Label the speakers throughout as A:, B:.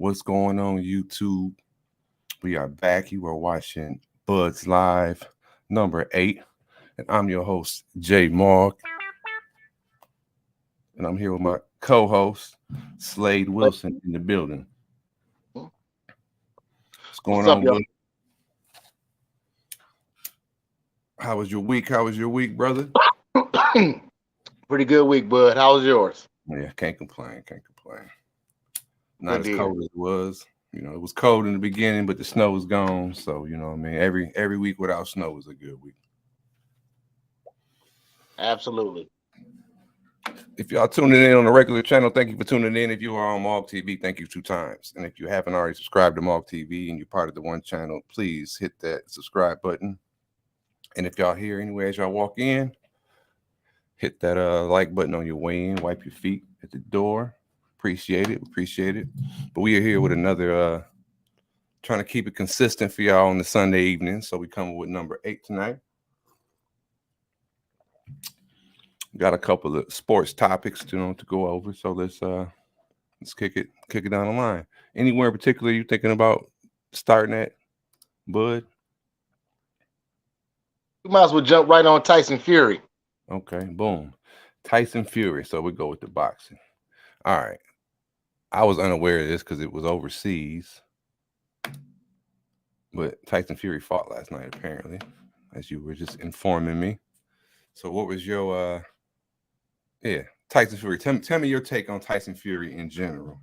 A: What's going on, YouTube? We are back. You are watching Budz Live, number 8. And I'm your host, Jay Mark. And I'm here with my co-host, Slade Wilson, in the building. What's going on, Bud? How was your week? Brother?
B: Pretty good week, bud. How was yours?
A: Yeah, can't complain. Not as cold as it was. You know, it was cold in the beginning, but the snow is gone. So, you know what I mean? Every week without snow is a good week.
B: Absolutely.
A: If y'all tuning in on the regular channel, thank you for tuning in. If you are on Mog TV, thank you 2 times. And if you haven't already subscribed to Mog TV and you're part of the one channel, please hit that subscribe button. And if y'all here anyway as y'all walk in, hit that like button on your way in, wipe your feet at the door. Appreciate it. But we are here with another trying to keep it consistent for y'all on the Sunday evening. So we come with number 8 tonight. Got a couple of sports topics to go over. So let's kick it down the line. Anywhere in particular you thinking about starting at, Bud?
B: We might as well jump right on Tyson Fury.
A: Okay, boom. Tyson Fury. So we go with the boxing. All right. I was unaware of this because it was overseas. But Tyson Fury fought last night, apparently, as you were just informing me. So what was your Tyson Fury? Tell me your take on Tyson Fury in general.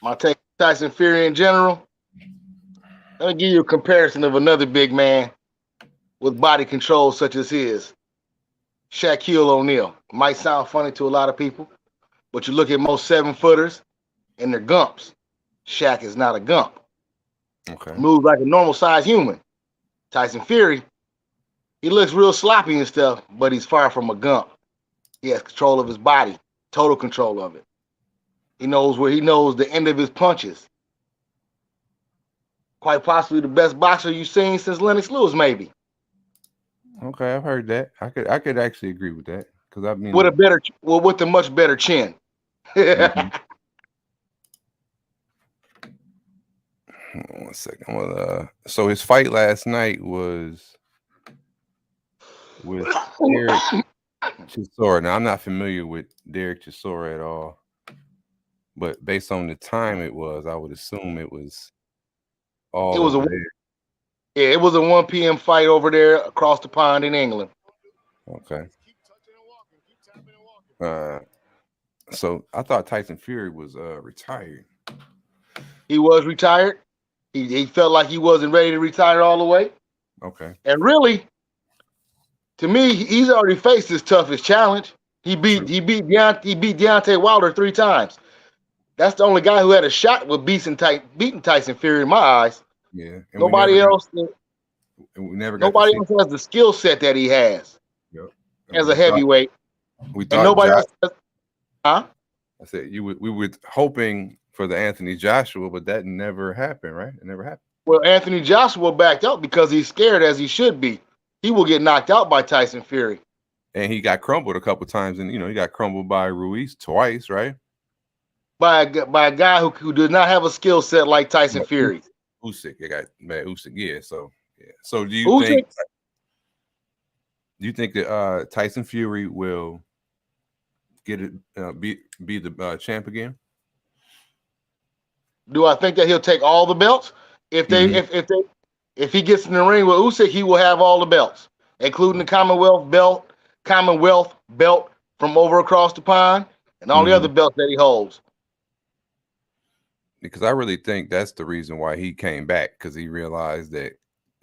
B: My take on Tyson Fury in general? Let me give you a comparison of another big man with body control such as his. Shaquille O'Neal. Might sound funny to a lot of people, but you look at most 7-footers and they're gumps. Shaq is not a gump.
A: Okay.
B: Moves like a normal sized human. Tyson Fury, he looks real sloppy and stuff, but he's far from a gump. He has control of his body, total control of it. He knows the end of his punches. Quite possibly the best boxer you've seen since Lennox Lewis, maybe.
A: Okay, I've heard that. I could actually agree with that because I mean,
B: with a much better chin.
A: Mm-hmm. One second. So his fight last night was with Derek Chisora. Now I'm not familiar with Derek Chisora at all, but based on the time it was, I would assume it was all. It was
B: it was a 1 p.m. fight over there across the pond in England.
A: Okay. So I thought Tyson Fury was retired.
B: He was retired. He felt like he wasn't ready to retire all the way.
A: Okay.
B: And really, to me, he's already faced his toughest challenge. He beat Deontay Wilder 3 times. That's the only guy who had a shot with beating Tyson Fury in my eyes.
A: Yeah.
B: Nobody else has the skill set that he has.
A: Yep.
B: As a heavyweight.
A: We thought
B: nobody else has, huh?
A: I said we were hoping for the Anthony Joshua, but that never happened, right? It never happened.
B: Well, Anthony Joshua backed out because he's scared, as he should be. He will get knocked out by Tyson Fury.
A: And he got crumbled a couple times, and he got crumbled by Ruiz twice, right?
B: By a guy who does not have a skill set like Tyson Fury.
A: Usyk, Usyk, yeah. So do you think that Tyson Fury will get it be the champ again?
B: Do I think that he'll take all the belts? If he gets in the ring with Usyk, he will have all the belts, including the Commonwealth belt from over across the pond and all the other belts that he holds.
A: Because I really think that's the reason why he came back, because he realized that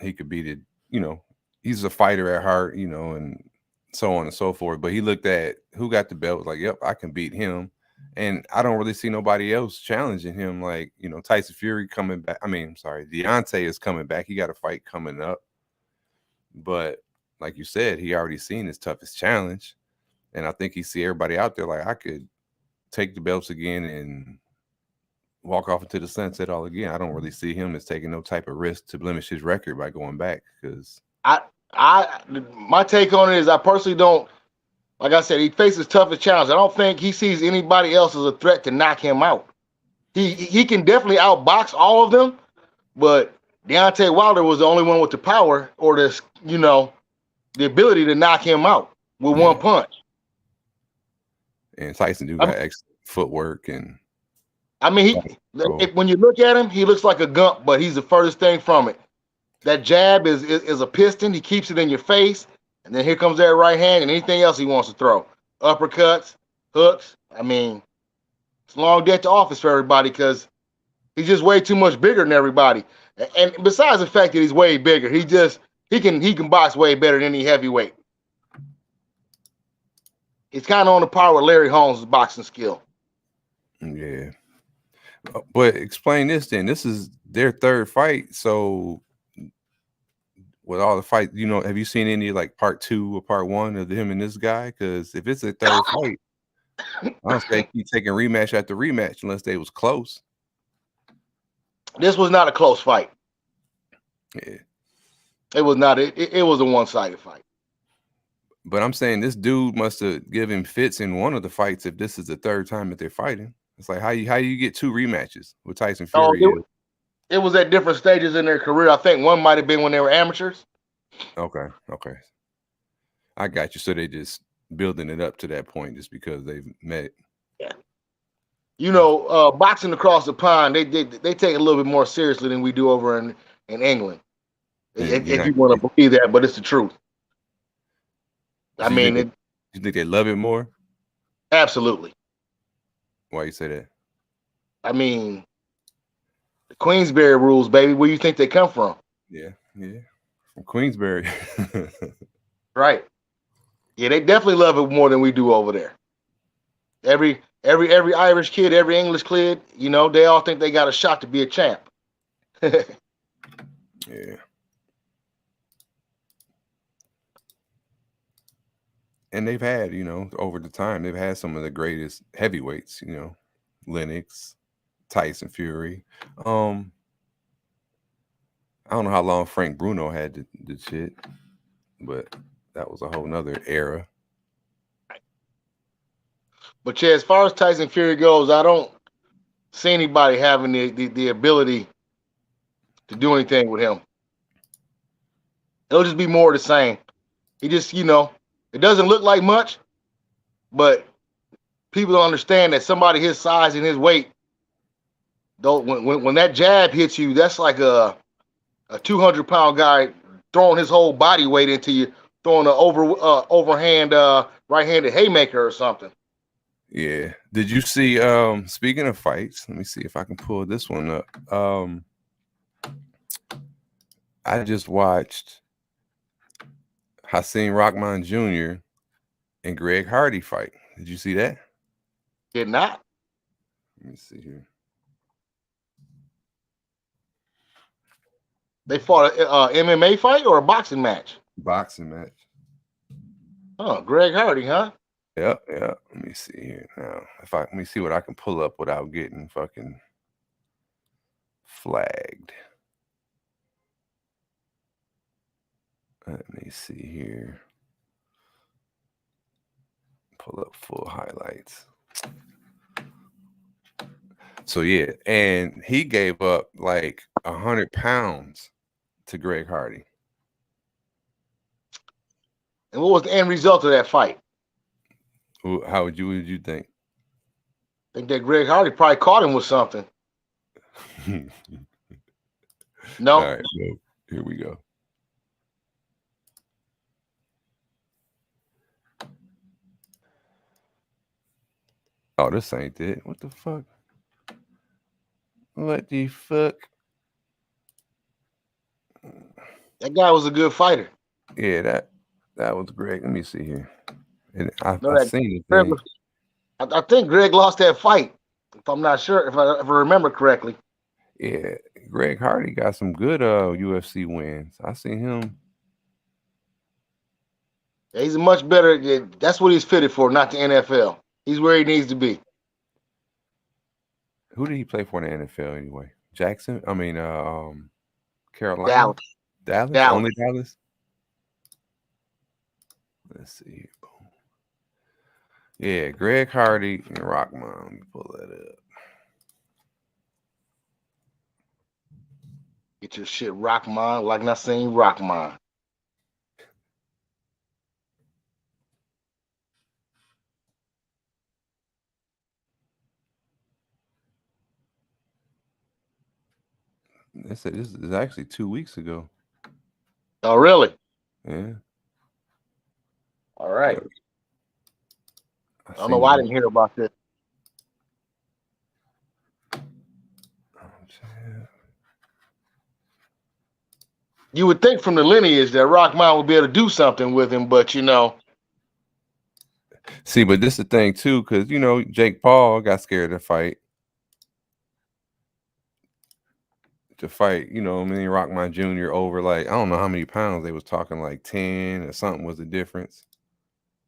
A: he could beat it. He's a fighter at heart, and so on and so forth. But he looked at who got the belt, was like, yep, I can beat him. And I don't really see nobody else challenging him. Like, Tyson Fury coming back. Deontay is coming back. He got a fight coming up. But like you said, he already seen his toughest challenge. And I think he see everybody out there like, I could take the belts again and walk off into the sunset all again. I don't really see him as taking no type of risk to blemish his record by going back. Because
B: my take on it is I personally don't. Like I said, he faces toughest challenge. I don't think he sees anybody else as a threat to knock him out. he can definitely outbox all of them, but Deontay Wilder was the only one with the power or the the ability to knock him out with one punch.
A: And Tyson got excellent footwork and.
B: I mean, when you look at him, he looks like a gump, but he's the furthest thing from it. That jab is a piston. He keeps it in your face, and then here comes that right hand and anything else he wants to throw. Uppercuts, hooks. I mean, it's a long day to office for everybody because he's just way too much bigger than everybody. And besides the fact that he's way bigger, he can box way better than any heavyweight. He's kind of on the par with Larry Holmes' boxing skill.
A: Yeah. But explain this then. This is their third fight. So with all the fights, have you seen any like part 2 or part 1 of him and this guy? Because if it's a third fight, I don't say keep taking rematch after rematch unless they was close.
B: This was not a close fight.
A: Yeah.
B: It was not. It was a one-sided fight.
A: But I'm saying this dude must have given fits in one of the fights if this is the third time that they're fighting. It's like how you get 2 rematches with Tyson Fury?
B: It was at different stages in their career. I think one might have been when they were amateurs.
A: Okay. I got you. So they just building it up to that point just because they've met.
B: Yeah. Boxing across the pond, they take it a little bit more seriously than we do over in England. If you want to believe that, but it's the truth. I mean,
A: you think they love it more?
B: Absolutely.
A: Why you say that?
B: I mean, the Queensberry rules, baby. Where you think they come from?
A: Yeah, from Queensberry.
B: Right. Yeah, they definitely love it more than we do over there. Every Irish kid, every English kid, they all think they got a shot to be a champ.
A: Yeah. And they've had, over the time, they've had some of the greatest heavyweights, Lennox, Tyson Fury. I don't know how long Frank Bruno had the shit, but that was a whole nother era.
B: But yeah, as far as Tyson Fury goes, I don't see anybody having the ability to do anything with him. It'll just be more of the same. He just, it doesn't look like much, but people don't understand that somebody his size and his weight, though, when that jab hits you, that's like a 200-pound guy throwing his whole body weight into you, throwing an overhand right-handed haymaker or something.
A: Yeah. Did you see? Speaking of fights, let me see if I can pull this one up. I just watched Hakeem Rahman Jr. and Greg Hardy fight. Did you see that?
B: Did not.
A: Let me see here.
B: They fought a MMA fight or a boxing match?
A: Boxing match.
B: Oh, Greg Hardy, huh?
A: Yep. Let me see here now. Let me see what I can pull up without getting fucking flagged. Let me see here. Pull up full highlights. So yeah, and he gave up like 100 pounds to Greg Hardy.
B: And what was the end result of that fight?
A: What would you think?
B: I think that Greg Hardy probably caught him with something. No.
A: All right, so here we go. Oh, this ain't it. What the fuck? What the fuck?
B: That guy was a good fighter.
A: Yeah, that was great. Let me see here. And I seen
B: it. I think Greg lost that fight. If I'm not sure, if I remember correctly.
A: Yeah, Greg Hardy got some good UFC wins. I seen him.
B: Yeah, he's a much better. That's what he's fitted for, not the NFL. He's where he needs to be.
A: Who did he play for in the NFL anyway? Jackson? I mean, Carolina? Dallas? Only Dallas? Let's see here. Boom. Yeah, Greg Hardy and Rockman. Let me pull that up.
B: Get your shit rock mine like not saying rock mine.
A: They said this is actually 2 weeks ago.
B: Oh, really?
A: Yeah.
B: All right. I don't know why I didn't hear about this. You would think from the lineage that Rockmine would be able to do something with him, but you know.
A: See, but this is the thing too, because you know Jake Paul got scared to fight. You know, I mean, Rockmine Jr. over like I don't know how many pounds they was talking, like 10 or something was the difference.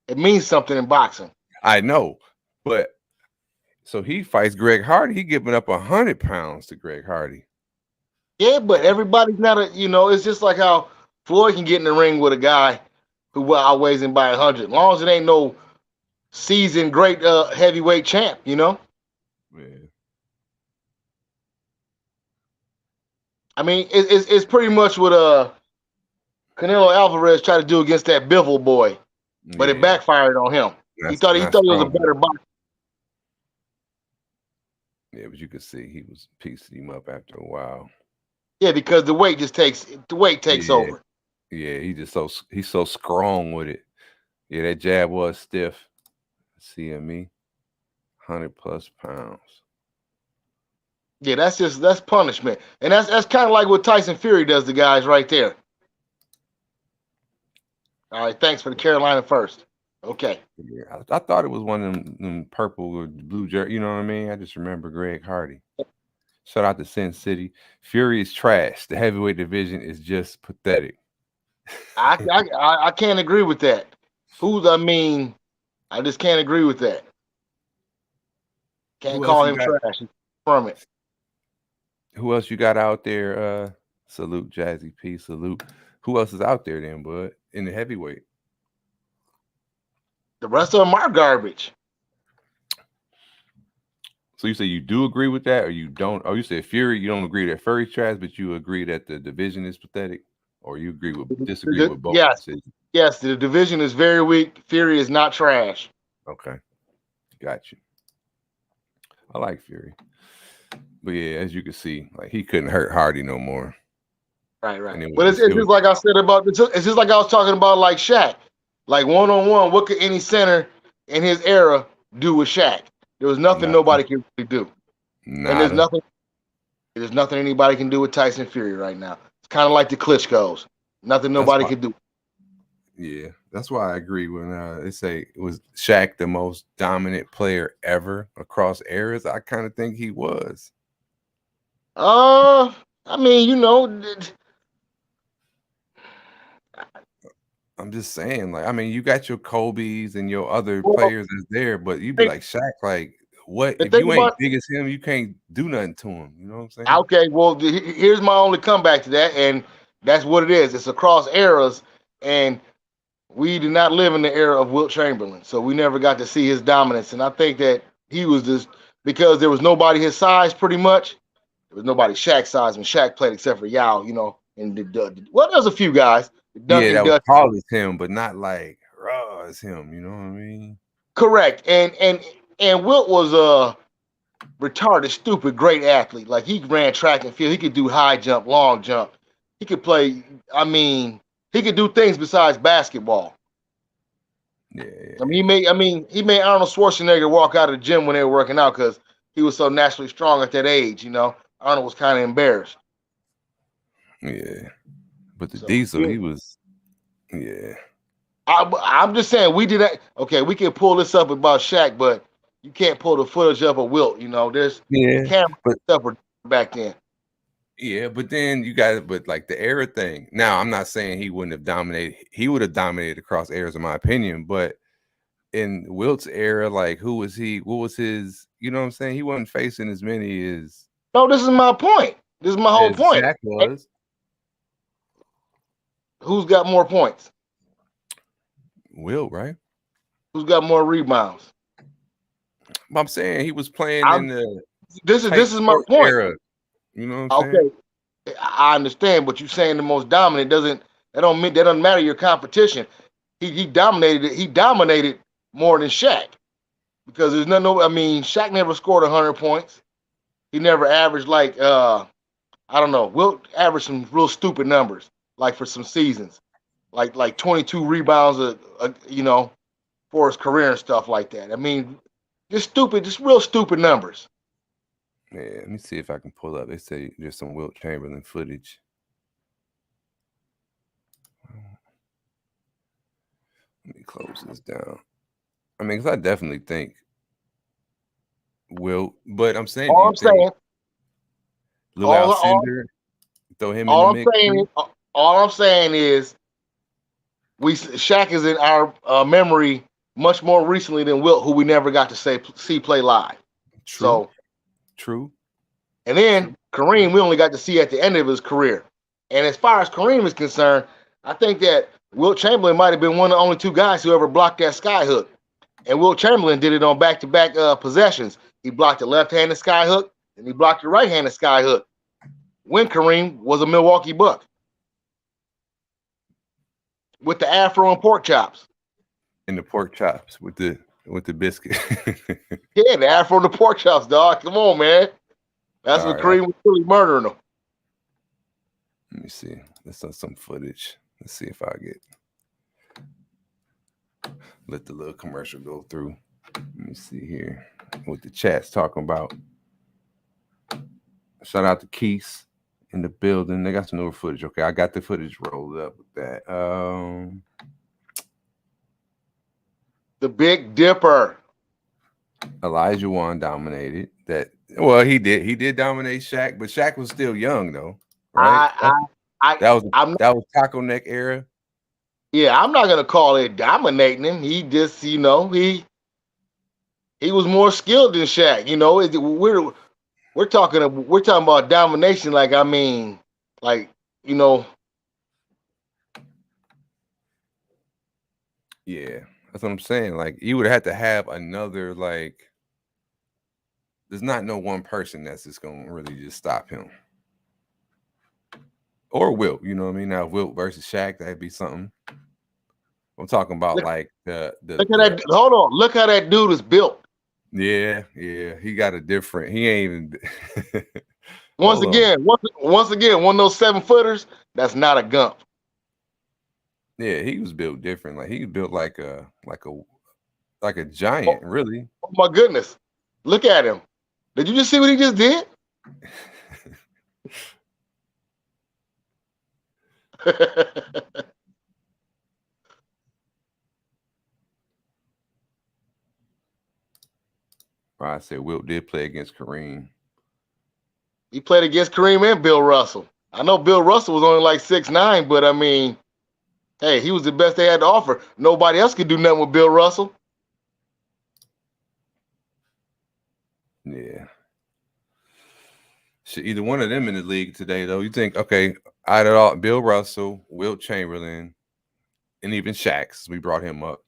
B: It means something in boxing.
A: I know, but so he fights Greg Hardy. He giving up 100 pounds to Greg Hardy.
B: Yeah, but everybody's not a, you know, it's just like how Floyd can get in the ring with a guy who outweighs him by 100. As long as it ain't no seasoned great heavyweight champ, you know?
A: Yeah.
B: I mean, it's pretty much what Canelo Alvarez tried to do against that Bivol boy, but it backfired on him. He thought he was a better boxer.
A: Yeah, but you could see he was piecing him up after a while.
B: Yeah, because the weight takes over.
A: Yeah, he's so strong with it. Yeah, that jab was stiff. CME, 100+ pounds.
B: Yeah, that's punishment, and that's kind of like what Tyson Fury does to guys right there. All right, thanks for the Carolina first. Okay.
A: Yeah, I thought it was one of them purple or blue jersey. You know what I mean? I just remember Greg Hardy. Shout out to Sin City. Fury is trash. The heavyweight division is just pathetic.
B: I can't agree with that. I just can't agree with that. Can't call him trash from it.
A: Who else you got out there? Salute Jazzy P. Salute. Who else is out there then, bud? In the heavyweight?
B: The rest of them are garbage.
A: So you say you do agree with that, or you don't? Oh, you said Fury. You don't agree that Fury's trash, but you agree that the division is pathetic, or you disagree with both?
B: Yes, the division is very weak. Fury is not trash.
A: Okay, got you. I like Fury, but yeah, as you can see, like he couldn't hurt Hardy no more.
B: Right. But it's just like I said about it's just like I was talking about like Shaq, like 1-on-1. What could any center in his era do with Shaq? There was nothing nobody could really do. And there's nothing anybody can do with Tyson Fury right now. It's kind of like the Klitschko's. Nothing nobody could do.
A: Yeah, that's why I agree when they say it was Shaq the most dominant player ever across eras. I kind of think he was.
B: I mean, you know,
A: I'm just saying, like, I mean, you got your Kobe's and your other players that's there, but you be like Shaq, like, what if you ain't big as him, you can't do nothing to him. You know what I'm saying?
B: Okay, well, here's my only comeback to that, and that's what it is. It's across eras, and we did not live in the era of Wilt Chamberlain, so we never got to see his dominance. And I think that he was just because there was nobody his size, pretty much. There was nobody Shaq's size when Shaq played, except for Yao, you know, and there was a few guys.
A: That was tall as him, but not like raw as him. You know what I mean?
B: Correct. And Wilt was a retarded, stupid, great athlete. Like he ran track and field. He could do high jump, long jump. He could play. I mean, he could do things besides basketball.
A: Yeah.
B: I mean, he made Arnold Schwarzenegger walk out of the gym when they were working out because he was so naturally strong at that age. You know, Arnold was kind of embarrassed.
A: Yeah. But the Diesel, he was, yeah.
B: I'm just saying we did that. Okay, we can pull this up about Shaq, but you can't pull the footage up of Wilt. You know, there's camera stuff back then.
A: Yeah, but then you got it, but like the era thing. Now, I'm not saying he wouldn't have dominated. He would have dominated across eras, in my opinion. But in Wilt's era, like who was he? What was his? You know what I'm saying? He wasn't facing as many as.
B: No, this is my point. This is my whole point.
A: Shaq was.
B: Who's got more points?
A: Wilt, right?
B: Who's got more rebounds?
A: I'm saying he was playing in the.
B: This is my point.
A: Era. You know what I'm saying?
B: Okay. I understand, but you saying the most dominant that doesn't matter your competition. He dominated. He dominated more than Shaq because there's nothing. I mean, Shaq never scored 100 points. He never averaged like I don't know. Wilt averaged some real stupid numbers, like for some seasons, like 22 rebounds for his career and stuff like that. I mean, just real stupid numbers.
A: Yeah, let me see if I can pull up. They say there's some Wilt Chamberlain footage. Let me close this down. I mean, because I definitely think Wilt, but I'm saying,
B: All I'm saying,
A: Lou Alcindor, throw him in the mix.
B: All I'm saying is, Shaq is in our memory much more recently than Wilt, who we never got to see play live.
A: True.
B: And then Kareem, we only got to see at the end of his career. And as far as Kareem is concerned, I think that Wilt Chamberlain might have been one of the only two guys who ever blocked that sky hook. And Wilt Chamberlain did it on back-to-back possessions. He blocked the left-handed sky hook, and he blocked the right-handed sky hook when Kareem was a Milwaukee Buck with the afro and pork chops.
A: And the pork chops with the biscuit.
B: Yeah, the afro and the pork chops, dog. Come on, man. That's what Kareem was really murdering them.
A: Let me see. Let's have some footage. Let's see if I let the little commercial go through. Let me see here what the chat's talking about. Shout out to Keith in the building. They got some newer footage. Okay, I got the footage rolled up with that.
B: The Big Dipper.
A: Elijah Wan dominated that. Well, he did dominate Shaq, but Shaq was still young though, right? That was Taco Neck era.
B: Yeah, I'm not gonna call it dominating him. He just, he was more skilled than Shaq. We're talking about domination. Like, I mean, like,
A: Yeah, that's what I'm saying. Like, you would have to have another, like, there's not no one person that's just gonna really just stop him. Or Wilt, you know what I mean? Now Wilt versus Shaq, that'd be something. I'm talking about look at
B: that. Hold on, look how that dude is built.
A: Yeah, he got a different. He ain't even.
B: once again, one of those 7-footers. That's not a Gump.
A: Yeah, he was built different. Like, he was built like a giant, really.
B: Oh my goodness! Look at him. Did you just see what he just did?
A: I said Wilt did play against Kareem.
B: He played against Kareem and Bill Russell. I know Bill Russell was only like 6'9", but I mean, hey, he was the best they had to offer. Nobody else could do nothing with Bill Russell.
A: Yeah. Should either one of them in the league today, though? You think, okay, out of all, Bill Russell, Wilt Chamberlain, and even Shaq, we brought him up.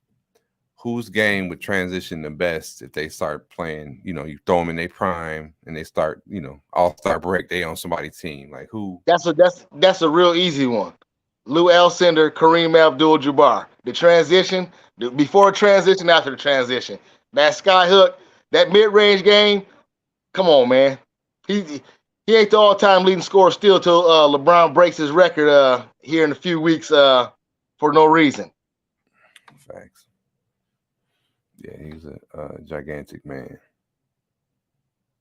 A: Whose game would transition the best if they start playing? You throw them in their prime and they start, all-star break. They on somebody's team. Like, who?
B: That's a real easy one. Lou Alcindor, Kareem Abdul-Jabbar. The transition, before transition, after the transition. That sky hook, that mid-range game. Come on, man. He ain't the all-time leading scorer still till LeBron breaks his record here in a few weeks for no reason.
A: Facts. Yeah, he's a gigantic man.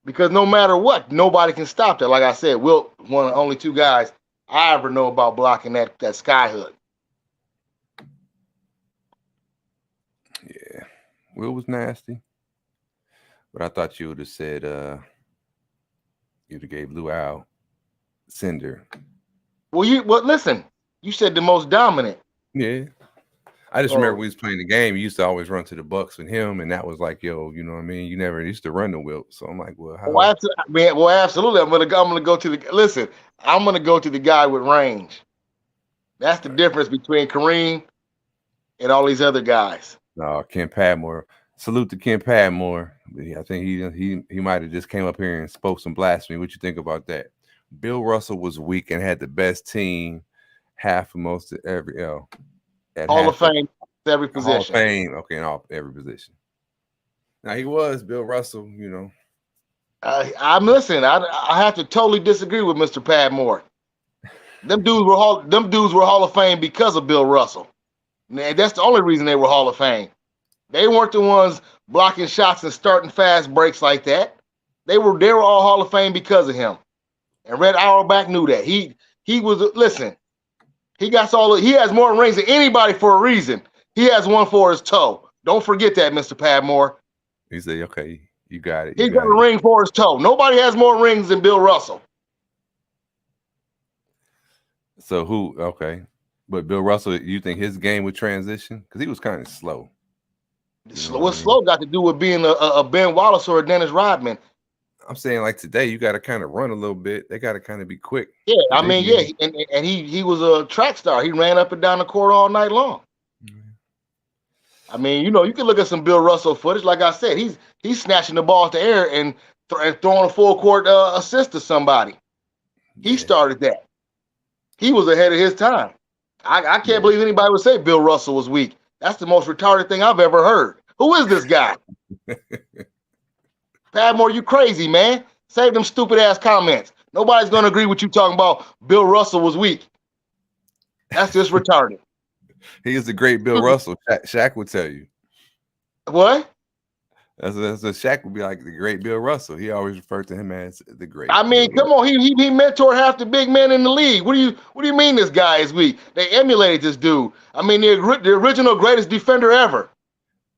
B: Because no matter what, nobody can stop that. Like I said, Wilt, one of the only two guys I ever know about blocking that sky hook.
A: Yeah, Wilt was nasty. But I thought you would have said you'd have gave Lou Al Cinder.
B: Well, listen, you said the most dominant.
A: Yeah. I just remember we was playing the game. You used to always run to the Bucks with him, and that was like, yo, you know what I mean? You never used to run the Wilt. So I'm like, well, how?
B: Well, absolutely. I'm gonna go to the I'm gonna go to the guy with range. That's the difference between Kareem and all these other guys.
A: No, Ken Padmore. Salute to Ken Padmore. I think he might have just came up here and spoke some blasphemy. What you think about that? Bill Russell was weak and had the best team half of most of every at
B: Hall of
A: half
B: Fame, every
A: Hall of
B: position.
A: Fame. Okay, in every position. Now he was Bill Russell,
B: I'm listening. I have to totally disagree with Mr. Padmore. Them dudes were Hall of Fame because of Bill Russell. And that's the only reason they were Hall of Fame. They weren't the ones blocking shots and starting fast breaks like that. They were all Hall of Fame because of him. And Red Auerbach knew that. He was listen. He has more rings than anybody for a reason. He has one for his toe. Don't forget that, Mr. Padmore.
A: He said, "Okay, you got it."
B: He got a ring for his toe. Nobody has more rings than Bill Russell.
A: So who? Okay, but Bill Russell, you think his game would transition because he was kind of slow.
B: What slow got to do with being a Ben Wallace or a Dennis Rodman?
A: I'm saying like today, you got to kind of run a little bit. They got to kind of be quick.
B: Yeah, I mean, yeah, and he was a track star. He ran up and down the court all night long. Mm-hmm. I mean, you can look at some Bill Russell footage. Like I said, he's snatching the ball at the air and throwing a full court assist to somebody. He started that. He was ahead of his time. I can't believe anybody would say Bill Russell was weak. That's the most retarded thing I've ever heard. Who is this guy? Padmore, you crazy, man. Save them stupid ass comments. Nobody's going to agree with you talking about Bill Russell was weak. That's just retarded.
A: He is the great Bill Russell. Shaq would tell you.
B: What?
A: That's Shaq would be like the great Bill Russell. He always referred to him as the great.
B: I mean, come on, he mentored half the big men in the league. What do you mean this guy is weak? They emulated this dude. I mean, the original greatest defender ever.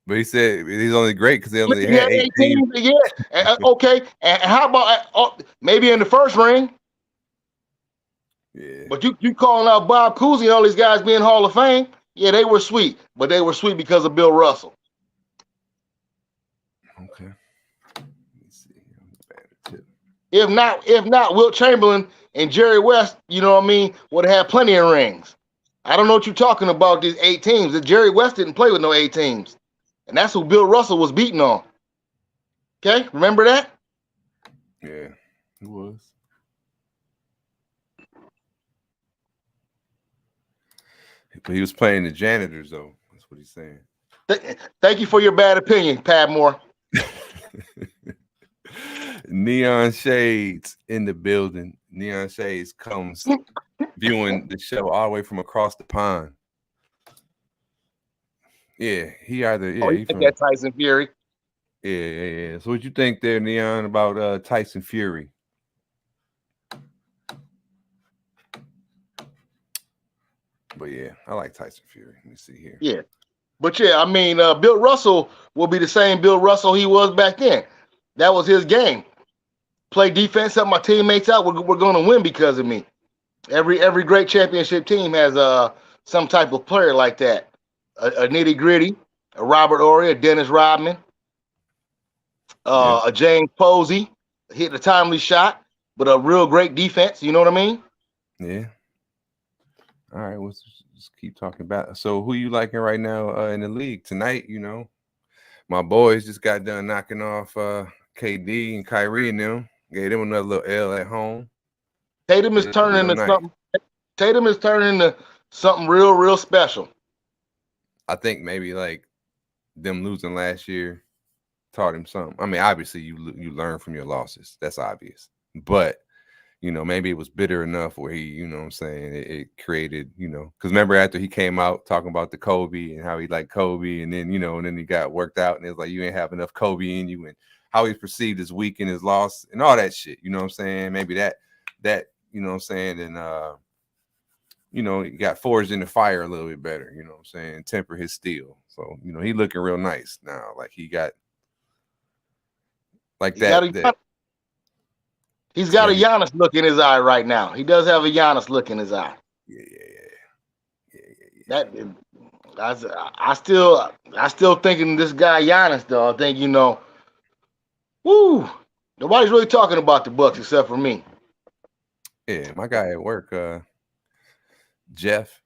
A: But he said he's only great because he only had 18.
B: Yeah. Okay. And how about maybe in the first ring?
A: Yeah.
B: But you calling out Bob Cousy and all these guys being Hall of Fame? Yeah, they were sweet, but they were sweet because of Bill Russell.
A: Okay. Let me see.
B: If not, Wilt Chamberlain and Jerry West, would have had plenty of rings. I don't know what you're talking about, these 8 teams. Jerry West didn't play with no 8 teams. And that's who Bill Russell was beating on. Okay? Remember that?
A: Yeah, he was. But he was playing the janitors, though. That's what he's saying.
B: Thank you for your bad opinion, Padmore.
A: Neon Shades in the building. Neon Shades comes viewing the show all the way from across the pond. Yeah, he either
B: he from that Tyson Fury.
A: Yeah. So what you think there, Neon, about Tyson Fury? But yeah, I like Tyson Fury. Let me see here.
B: Yeah. But yeah, I mean, Bill Russell will be the same Bill Russell he was back then. That was his game. Play defense, help my teammates out. We're going to win because of me. Every great championship team has some type of player like that. A nitty gritty, a Robert Horry, a Dennis Rodman, a James Posey, hit a timely shot, but a real great defense. You know what I mean?
A: Yeah. All right, let's just keep talking about it. So who you liking right now in the league tonight? My boys just got done knocking off KD and Kyrie and them. Gave them another little L at home.
B: Tatum is turning into something. Tatum is turning into something real, real special.
A: I think maybe like them losing last year taught him something. I mean, obviously you learn from your losses. That's obvious. But maybe it was bitter enough where he, what I'm saying, it created, because remember after he came out talking about the Kobe and how he liked Kobe, and then, and then he got worked out and it's like, you ain't have enough Kobe in you, and how he's perceived as weak in his loss and all that shit. You know what I'm saying? Maybe that, you know what I'm saying? And, he got forged in the fire a little bit better, you know what I'm saying? Temper his steel. So, he looking real nice now. Like he got like that.
B: He's got a Giannis look in his eye right now. He does have a Giannis look in his eye. Yeah. I still thinking this guy Giannis though. I think nobody's really talking about the Bucks except for me.
A: Yeah, my guy at work, Jeff.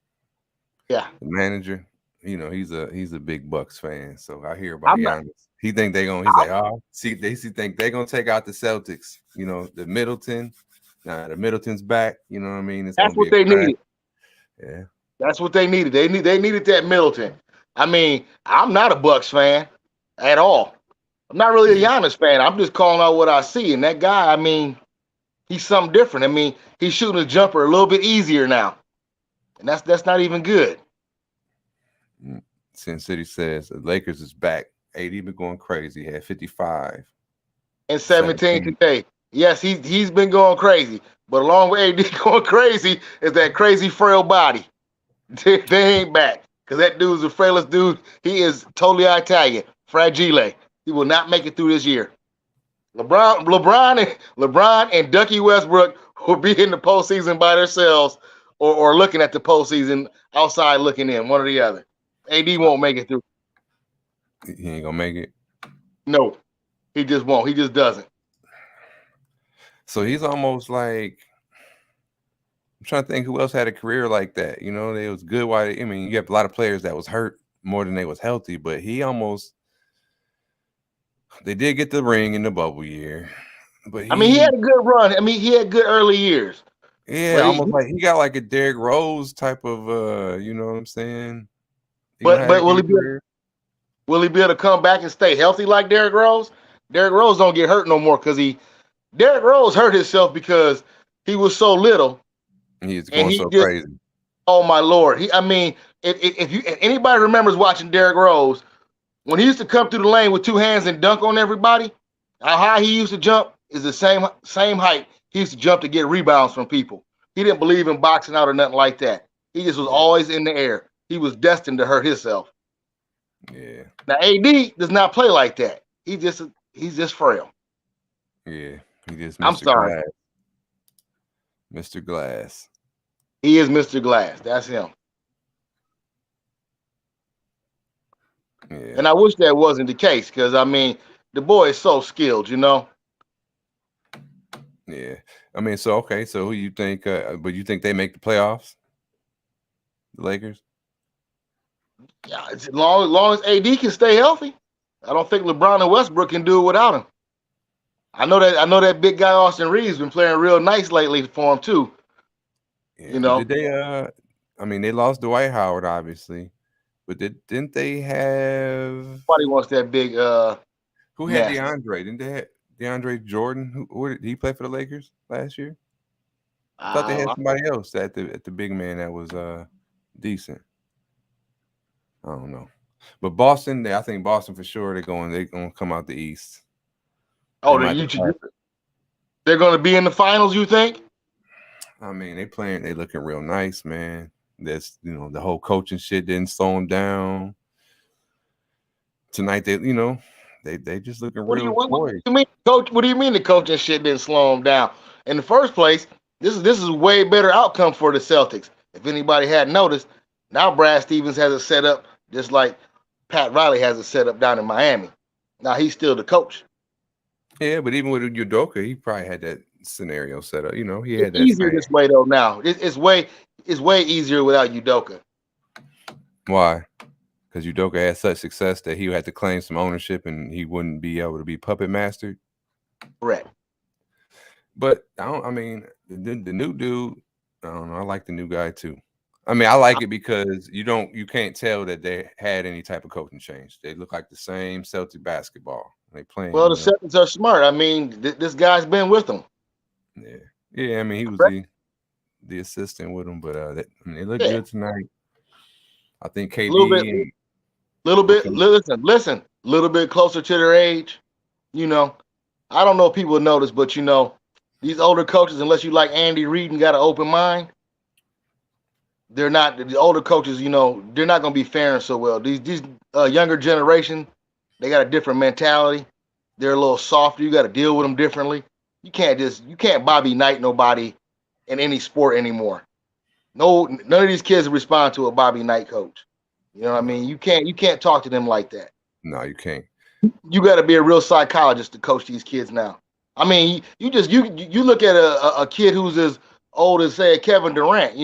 B: Yeah,
A: the manager. He's a big Bucks fan. So I hear about Giannis. He think they gonna. He's like, think they gonna take out the Celtics. The Middleton, Now the Middleton's back. You know what I mean? It's
B: That's
A: gonna be
B: what
A: a
B: they
A: crash.
B: needed.
A: Yeah.
B: That's what they needed. They needed that Middleton. I mean, I'm not a Bucks fan at all. I'm not really a Giannis fan. I'm just calling out what I see. And that guy, I mean, he's something different. I mean, he's shooting a jumper a little bit easier now. And that's not even good.
A: Sin City says the Lakers is back. AD been going crazy. He had 55.
B: And 17 today. Yes, he's been going crazy. But along with AD going crazy is that crazy frail body. They ain't back. Because that dude's the frailest dude. He is totally Italian. Fragile. He will not make it through this year. LeBron and Ducky Westbrook will be in the postseason by themselves or looking at the postseason outside looking in, one or the other. AD won't make it through.
A: He ain't gonna make it.
B: No, he just won't. He just doesn't.
A: So he's almost like, I'm trying to think who else had a career like that. You know, they was good. Why? I mean, you have a lot of players that was hurt more than they was healthy, but he almost. They did get the ring in the bubble year, but
B: he had a good run. I mean, he had good early years.
A: Yeah, almost like he got like a Derrick Rose type of, you know what I'm saying?
B: But will he be able to come back and stay healthy like Derrick Rose? Derrick Rose don't get hurt no more because Derrick Rose hurt himself because he was so little.
A: He's going so crazy.
B: Oh my Lord! If anybody remembers watching Derrick Rose, when he used to come through the lane with two hands and dunk on everybody, how high he used to jump is the same height he used to jump to get rebounds from people. He didn't believe in boxing out or nothing like that. He just was always in the air. He was destined to hurt himself.
A: Yeah.
B: Now AD does not play like that. He's just frail.
A: Yeah. He just.
B: I'm sorry.
A: Glass. Mr. Glass.
B: He is Mr. Glass. That's him.
A: Yeah.
B: And I wish that wasn't the case because, I mean, the boy is so skilled, you know?
A: Yeah. I mean, so, okay. So who you think, but you think they make the playoffs? The Lakers?
B: Yeah, as long as AD can stay healthy. I don't think LeBron and Westbrook can do it without him. I know that big guy Austin Reeves been playing real nice lately for him too.
A: Yeah,
B: you know,
A: did they? I mean, they lost Dwight Howard, obviously, but didn't they have?
B: Nobody wants that big.
A: Who had DeAndre? Didn't they have DeAndre Jordan? Who did he play for the Lakers last year? I thought they had somebody else at the big man that was decent. I don't know, but Boston, I think Boston for sure they're going to come out the East.
B: Oh, they're going to be in the finals, you think?
A: I mean, they looking real nice, man. That's, the whole coaching shit didn't slow them down. Tonight they just looking real.
B: What do you mean, coach? What do you mean the coaching shit didn't slow them down? In the first place, this is a way better outcome for the Celtics. If anybody had noticed, now Brad Stevens has it set up just like Pat Riley has it set up down in Miami. Now he's still the coach.
A: Yeah, but even with Udoka, he probably had that scenario set up. He had that.
B: Easier this way though. Now it's way easier without Udoka.
A: Why? Because Udoka had such success that he had to claim some ownership and he wouldn't be able to be puppet mastered.
B: Correct.
A: But the new dude, I don't know. I like the new guy too. I mean, I like it because you can't tell that they had any type of coaching change. They look like the same Celtic basketball. They playing.
B: Well, the Celtics are smart. I mean, this guy's been with them.
A: Yeah. I mean, he was the assistant with them, but they look good tonight. I think KD
B: little bit. Listen, a little bit closer to their age. I don't know if people notice, but these older coaches, unless you like Andy Reid and got an open mind, they're not. The older coaches, they're not going to be faring so well. These younger generation, they got a different mentality. They're a little softer. You got to deal with them differently. You can't Bobby Knight nobody in any sport anymore. No, none of these kids respond to a Bobby Knight coach. You know what I mean? You can't talk to them like that.
A: No, you can't.
B: You got to be a real psychologist to coach these kids now. I mean, you look at a kid who's as old as, say, Kevin Durant.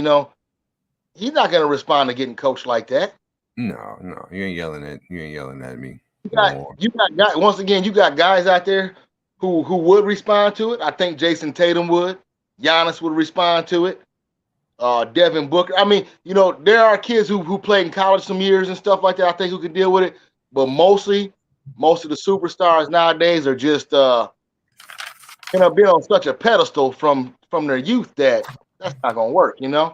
B: He's not going to respond to getting coached like that.
A: No, you ain't yelling at me.
B: You got guys, once again, you got guys out there who would respond to it. I think Jason Tatum would. Giannis would respond to it. Devin Booker. I mean, there are kids who played in college some years and stuff like that, I think, who can deal with it. But most of the superstars nowadays are just been on such a pedestal from their youth that's not gonna work,
A: Yeah.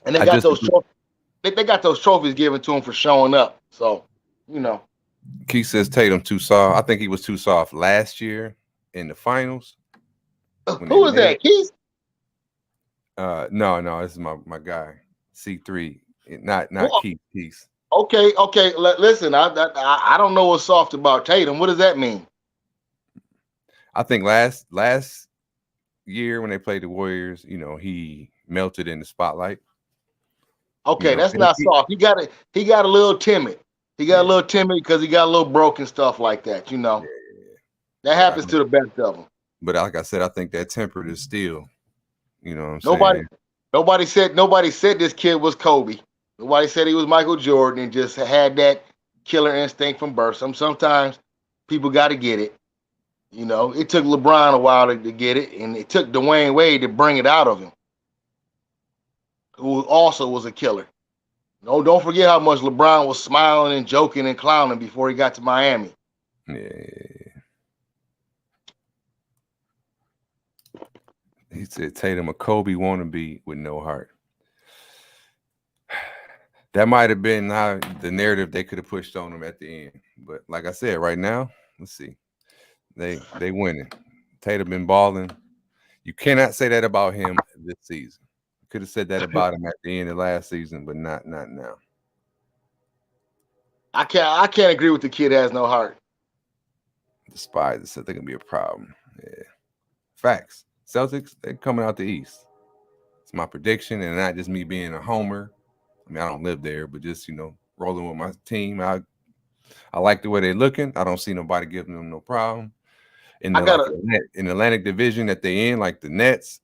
B: And they got those trophies given to them for showing up. So,
A: Keith says Tatum too soft. I think he was too soft last year in the finals.
B: Who was that? Keith?
A: No, this is my guy, C3, not Keith.
B: Okay. Listen, I don't know what's soft about Tatum. What does that mean?
A: I think last year when they played the Warriors, he melted in the spotlight.
B: Okay, that's not soft. He got a little timid. He got a little timid because he got a little broken stuff like that.
A: Yeah.
B: That happens to the best of them.
A: But like I said, I think that temper is still. You know what I'm saying?
B: Nobody said this kid was Kobe. Nobody said he was Michael Jordan and just had that killer instinct from birth. Sometimes people got to get it. It took LeBron a while to get it, and it took Dwayne Wade to bring it out of him, who also was a killer. No, don't forget how much LeBron was smiling and joking and clowning before he got to Miami.
A: Yeah. He said Tatum a Kobe wannabe with no heart. That might have been how the narrative they could have pushed on him at the end. But like I said, right now, let's see. They winning. Tatum been balling. You cannot say that about him this season. Could have said that about him at the end of last season, but not now.
B: I can't agree with the kid has no heart.
A: The Spies said they're gonna be a problem. Yeah. Facts. Celtics, they're coming out the East. It's my prediction, and not just me being a homer. I mean, I don't live there, but just rolling with my team. I like the way they're looking. I don't see nobody giving them no problem. In the Atlantic Division that they in, like the Nets,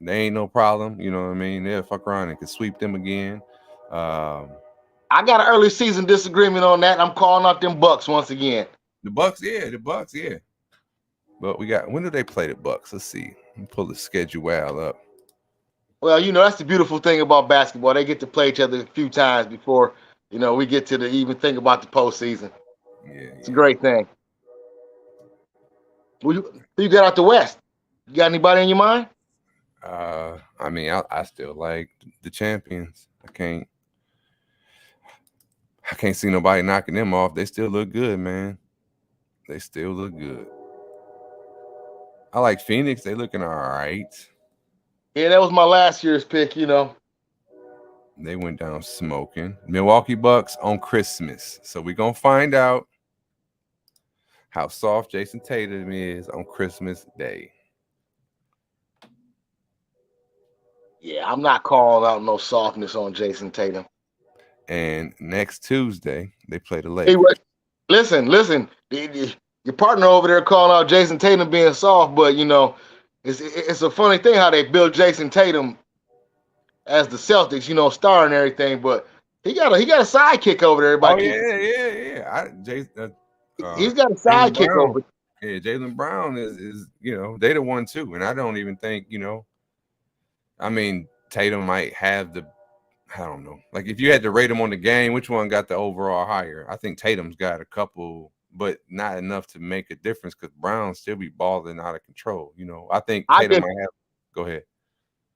A: they ain't no problem. You know what I mean? They'll fuck around and can sweep them again.
B: I got an early season disagreement on that. I'm calling out them Bucks once again.
A: The Bucks, yeah. But when do they play the Bucks? Let's see. Let me pull the schedule up.
B: Well, that's the beautiful thing about basketball. They get to play each other a few times before, we get to even think about the postseason.
A: Yeah,
B: it's a great thing. Who you got out the West? You got anybody in your mind?
A: I mean, I still like the champions. I can't see nobody knocking them off. They still look good, man. They still look good. I like Phoenix. They looking all right.
B: Yeah, that was my last year's pick,
A: They went down smoking. Milwaukee Bucks on Christmas. So we're going to find out how soft Jason Tatum is on Christmas Day.
B: Yeah, I'm not calling out no softness on Jason Tatum.
A: And next Tuesday, they play the Lakers.
B: Hey, listen. Your partner over there calling out Jason Tatum being soft, but, it's a funny thing how they built Jason Tatum as the Celtics, star and everything, but he got a sidekick over there.
A: Yeah.
B: He's got a sidekick over.
A: Yeah, Jaylen Brown is they the one too, and I don't even think I mean, Tatum might have I don't know. Like if you had to rate them on the game, which one got the overall higher? I think Tatum's got a couple, but not enough to make a difference because Brown still be balling out of control. I think Tatum might have. Go ahead.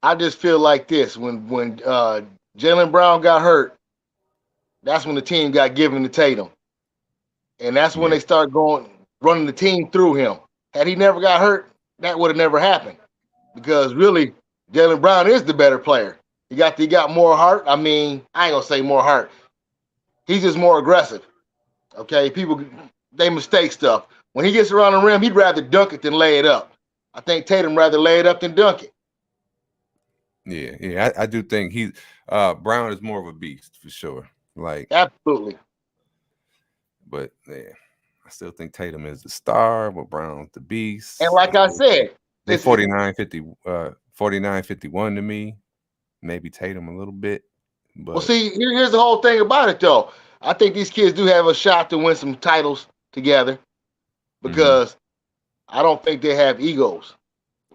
B: I just feel like this: when Jaylen Brown got hurt, that's when the team got given to Tatum, and that's when they start running the team through him. Had he never got hurt, that would have never happened because really, Jaylen Brown is the better player. He got more heart. I mean, I ain't gonna say more heart. He's just more aggressive. Okay, people they mistake stuff. When he gets around the rim, he'd rather dunk it than lay it up. I think Tatum rather lay it up than dunk it.
A: Yeah, I do think Brown is more of a beast for sure. Like
B: absolutely.
A: But yeah, I still think Tatum is the star, but Brown's the beast.
B: And like I said,
A: they 49-51 to me. Maybe Tatum a little bit. But
B: well, see, here's the whole thing about it though. I think these kids do have a shot to win some titles together because I don't think they have egos.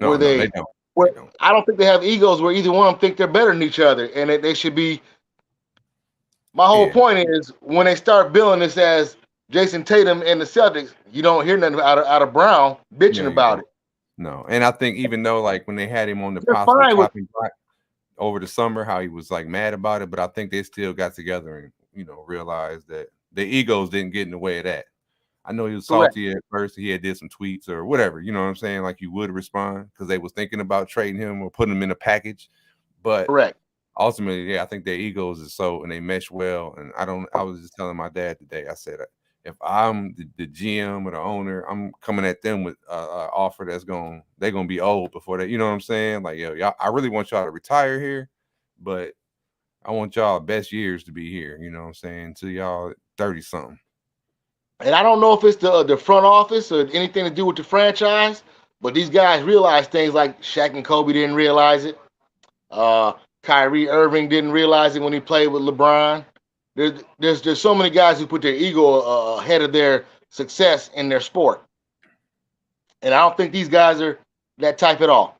B: where
A: No,
B: they
A: they don't.
B: where
A: They don't.
B: I don't think they have egos where either one of them think they're better than each other, and they should be. My whole
A: Yeah,
B: point is when they start billing this as Jason Tatum and the Celtics, you don't hear nothing out of Brown bitching
A: no, you
B: about
A: don't.
B: it.
A: No, and I think even though like when they had him on the
B: They're
A: possible
B: fine with
A: chopping block over the summer, how he was like mad about it, but I think they still got together and realized that the egos didn't get in the way of that. I know he was
B: correct,
A: salty at first. He had did some tweets or whatever, you know what I'm saying? Like you would respond because they was thinking about trading him or putting him in a package. But
B: correct.
A: ultimately, yeah, I think their egos is so and they mesh well. And I was just telling my dad today, I said, if I'm the GM or the owner, I'm coming at them with an offer they're gonna be old before that. You know what I'm saying? Like, yo, y'all, I really want y'all to retire here, but I want y'all best years to be here. You know what I'm saying? Until y'all 30 something.
B: And I don't know if it's the front office or anything to do with the franchise, but these guys realize things like Shaq and Kobe didn't realize it. Uh, Kyrie Irving didn't realize it when he played with LeBron. There's so many guys who put their ego ahead of their success in their sport, and I don't think these guys are that type at all.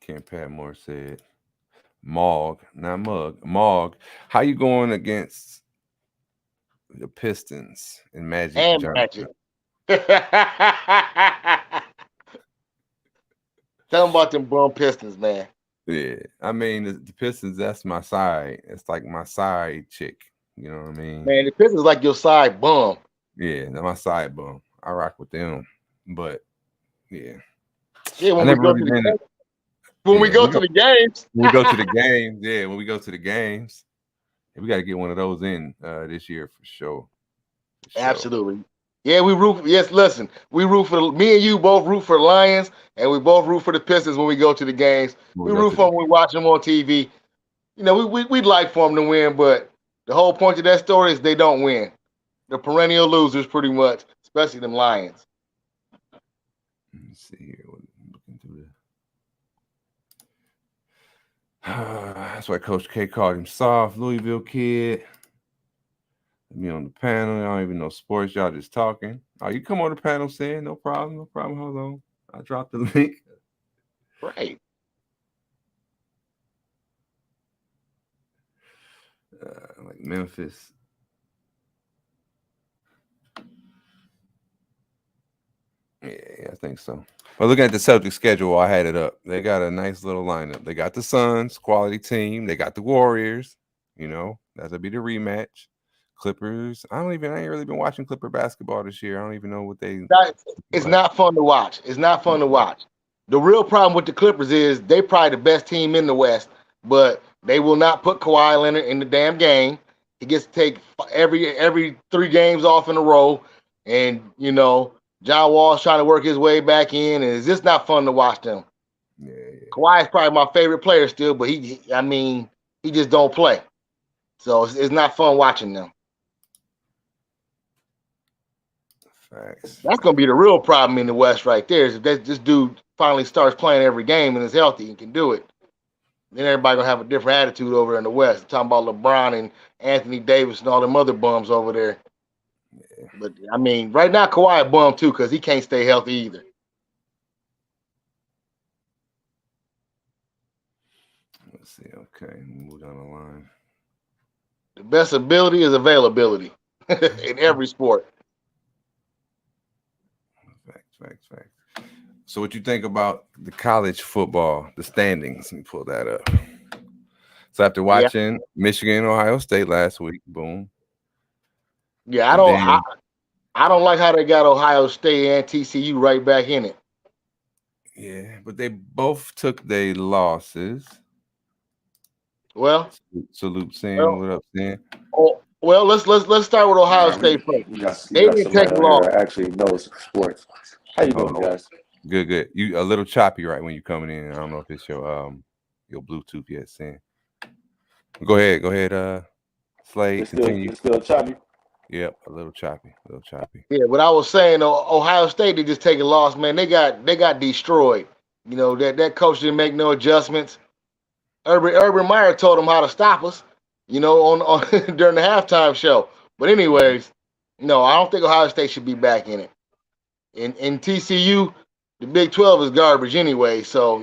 A: Ken Patmore said, Mog, not Mug, Mog, how you going against the Pistons and Magic
B: And
A: Johnson?
B: Magic. Tell them about them bum Pistons, man.
A: Yeah, I mean the Pistons. That's my side. It's like my side chick. You know what I mean?
B: Man, the Pistons like your side bum.
A: Yeah, they're my side bum. I rock with them, but yeah,
B: Yeah,
A: I
B: when we
A: never
B: go
A: really
B: to the
A: been.
B: when we
A: Yeah,
B: go to the games.
A: when we go to the games. Yeah, when we go to the games, we got to get one of those in this year for sure. For sure.
B: Absolutely. Yeah, we root. Yes, listen, we root for me and you both root for Lions, and we both root for the Pistons when we go to the games.
A: When
B: We
A: we go
B: root
A: to
B: for
A: the
B: them when we watch them on TV. You know, we'd like for them to win, but the whole point of that story is they don't win. They're perennial losers, pretty much, especially them Lions.
A: Let me see here. Looking through that's why Coach K called him soft, Louisville kid. Me on the panel. I don't even know sports. Y'all just talking. Oh, you come on the panel saying no problem, no problem. Hold on. I dropped the link.
B: Right.
A: Like Memphis. Yeah, I think so. But looking at the Celtics schedule, I had it up. They got a nice little lineup. They got the Suns, quality team. They got the Warriors. That'll be the rematch. Clippers. I ain't really been watching Clipper basketball this year. I don't even know what they.
B: It's not fun to watch. It's not fun to watch. The real problem with the Clippers is they probably the best team in the West, but they will not put Kawhi Leonard in the damn game. He gets to take every 3 games off in a row, and John Wall's trying to work his way back in, and it's just not fun to watch them.
A: Yeah.
B: Kawhi is probably my favorite player still, but he just don't play, so it's not fun watching them.
A: Facts.
B: That's gonna be the real problem in the West right there. Is if this dude finally starts playing every game and is healthy and can do it, then everybody gonna have a different attitude over in the West. I'm talking about LeBron and Anthony Davis and all them other bums over there. Yeah. But I mean, right now Kawhi a bum too because he can't stay healthy either.
A: Let's see. Okay, move down the line.
B: The best ability is availability in every sport.
A: Facts. So what you think about the college football, the standings? Let me pull that up. So after watching Michigan, Ohio State last week, boom.
B: Yeah, I don't like how they got Ohio State and TCU right back in it.
A: Yeah, but they both took their losses.
B: Well,
A: salute Sam. What up, Sam?
B: Oh, well, let's start with Ohio State first. They didn't take long.
C: Actually knows sports. How you doing, guys?
A: Good. You a little choppy right when you coming in. I don't know if it's your Bluetooth yet, Sam. Go ahead, Slade. Continue.
C: Still choppy.
A: Yep, a little choppy.
B: Yeah, but I was saying, Ohio State did just take a loss, man. They got destroyed. That coach didn't make no adjustments. Urban Meyer told them how to stop us, on during the halftime show. But anyways, no, I don't think Ohio State should be back in it. In TCU, the Big 12 is garbage anyway. So,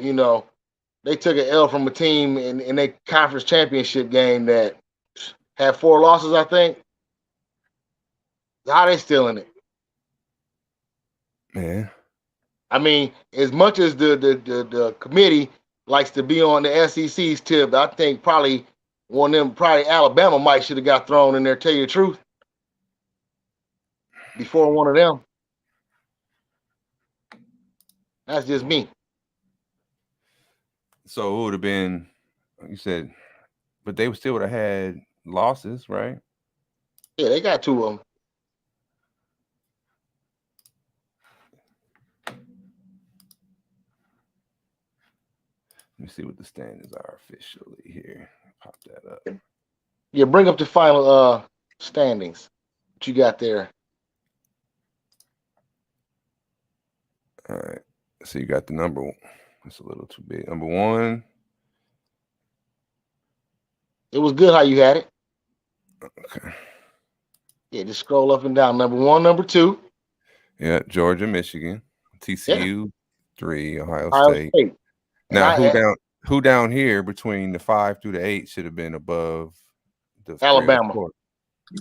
B: they took an L from a team in their conference championship game that had 4 losses, I think. How they still in it?
A: Yeah.
B: I mean, as much as the committee likes to be on the SEC's tip, I think probably Alabama might should have got thrown in there, tell you the truth, before one of them. That's just me.
A: So it would have been, you said, but they still would have had losses, right?
B: Yeah, they got 2 of them.
A: Let me see what the standings are officially here. Pop that up.
B: Yeah, bring up the final standings. What you got there?
A: All right. So you got the number one. It's a little too big. Number 1.
B: It was good how you had it.
A: Okay.
B: Yeah, just scroll up and down. Number 1, number 2.
A: Yeah, Georgia, Michigan, TCU, 3, Ohio
B: State.
A: Now, who down here between the 5 through the 8 should have been above the
B: Alabama?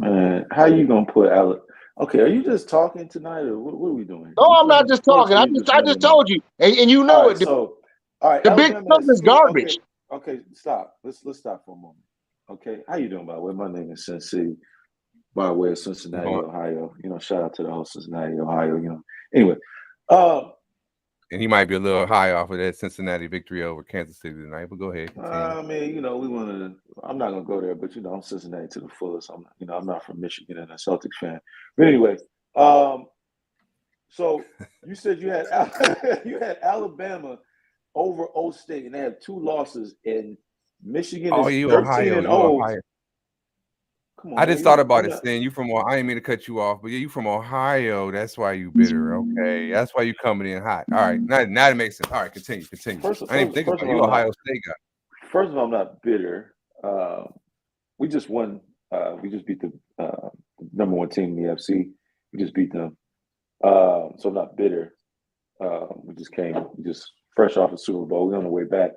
C: Man, how you gonna put Alabama? Okay, are you just talking tonight, or what are we doing?
B: No, I'm not just talking. I just told you, and you know it.
C: So, all right,
B: the Big 12 is garbage.
C: Okay, stop. Let's stop for a moment. Okay, how you doing, by the way? My name is Sensei, by way of Cincinnati, Ohio. Shout out to the whole Cincinnati, Ohio. Anyway,
A: and he might be a little high off of that Cincinnati victory over Kansas City tonight, but go ahead.
C: I mean, we want to. I'm not gonna go there, but I'm Cincinnati to the fullest. I'm not from Michigan and a Celtics fan. But anyway, so you said you had Alabama over O State, and they have 2 losses, and Michigan is 13-0. Come on,
A: I just thought about it, Stan. You from Ohio. I didn't mean to cut you off, but yeah, you from Ohio. That's why you bitter. Okay, that's why you coming in hot. All right, now it makes sense. All right, continue. I didn't even think about it. You Ohio State guy.
C: First of all, I'm not bitter. We just won. We just beat the number 1 team in the FC. We just beat them. So I'm not bitter. We just fresh off the Super Bowl. We're on the way back.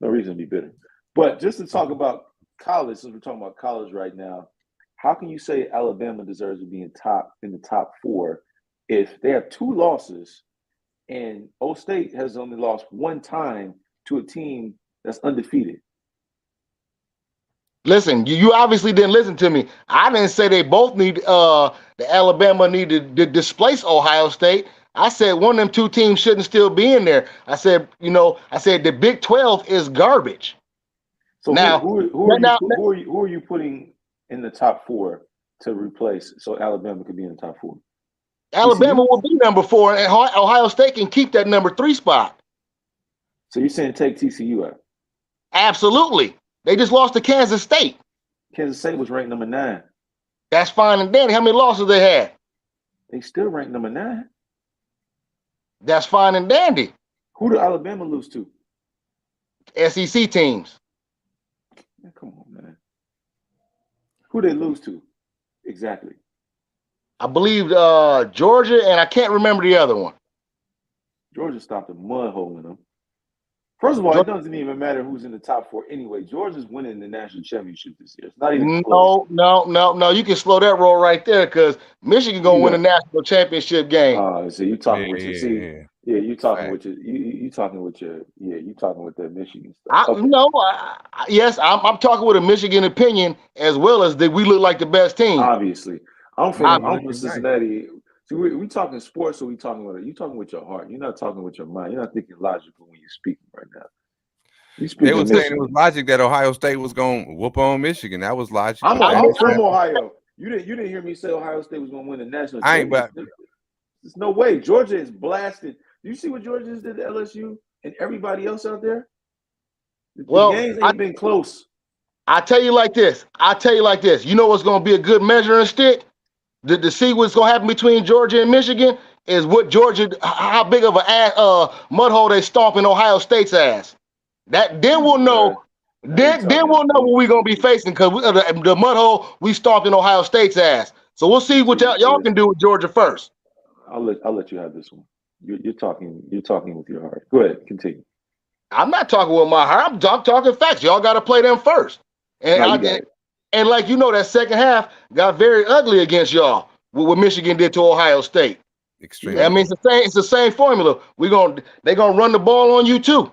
C: No reason to be bitter. But just to talk about college, since we're talking about college right now, how can you say Alabama deserves to be in the top 4 if they have 2 losses and O State has only lost 1 time to a team that's undefeated?
B: Listen, you obviously didn't listen to me. I didn't say they both need the Alabama need to displace Ohio State. I said one of them 2 teams shouldn't still be in there. I said the Big 12 is garbage.
C: So
B: now,
C: who are you putting in the top 4 to replace so Alabama could be in the top 4?
B: Alabama will be number 4, and Ohio State can keep that number 3 spot.
C: So you're saying take TCU out?
B: Absolutely. They just lost to Kansas State.
C: Kansas State was ranked number 9.
B: That's fine and dandy. How many losses they had?
C: They still ranked number 9.
B: That's fine and dandy.
C: Who did Alabama lose to?
B: SEC teams.
C: Man, come on, man. Who they lose to? Exactly.
B: I believe Georgia, and I can't remember the other one.
C: Georgia stopped a mud hole in them. First of all, it doesn't even matter who's in the top 4 anyway. Georgia's winning the national championship this year. It's not even close.
B: No. You can slow that roll right there because Michigan gonna win the national championship game.
C: So you talking with your you talking with your you talking with the Michigan stuff.
B: Yes, I'm talking with a Michigan opinion as well as that we look like the best team.
C: Obviously, I'm from Cincinnati. See, we talking sports, so you talking with your heart. You're not talking with your mind. You're not thinking logical when you're speaking right now.
A: They were saying it was logic that Ohio State was going to whoop on Michigan. That was logic.
C: I'm from Ohio. You didn't hear me say Ohio State was going to win the national championship. There's no way. Georgia is blasted. Do you see what Georgia just did to LSU and everybody else out there? The games ain't been close.
B: I tell you like this. You know what's going to be a good measuring stick? To see what's going to happen between Georgia and Michigan is how big of a mud hole they stomp in Ohio State's ass. Then we'll know. Then we'll know what we're going to be facing because the mud hole we stomped in Ohio State's ass. So we'll see what y'all can do with Georgia first.
C: I'll let you have this one. You're talking with your heart. Go ahead, continue.
B: I'm not talking with my heart. I'm talking facts. Y'all got to play them first. And
C: No, you got it.
B: and like that second half got very ugly against y'all. What Michigan did to Ohio State.
A: Extremely.
B: I mean, it's the same formula. They're gonna run the ball on you too.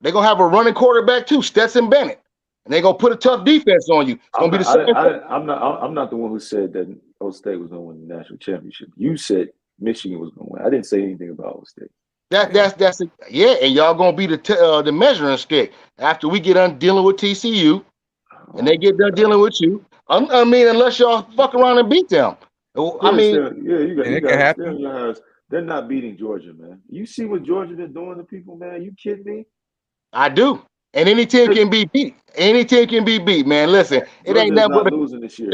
B: They're gonna have a running quarterback too, Stetson Bennett, and they're gonna put a tough defense on you. It's gonna be the same.
C: I'm not the one who said that Ohio State was gonna win the national championship. You said Michigan was gonna win. I didn't say anything about Ohio State.
B: That's it. Yeah, and y'all gonna be the measuring stick after we get done dealing with TCU, and they get done dealing with you. I mean, unless y'all fuck around and beat them. I mean,
C: you
A: it
C: got
A: can happen.
C: they're not beating Georgia, man. You see what Georgia been doing to people, man? You kidding me?
B: I do. And any team can be beat. Any team can be beat, man. Listen, it ain't nothing but
C: losing this year.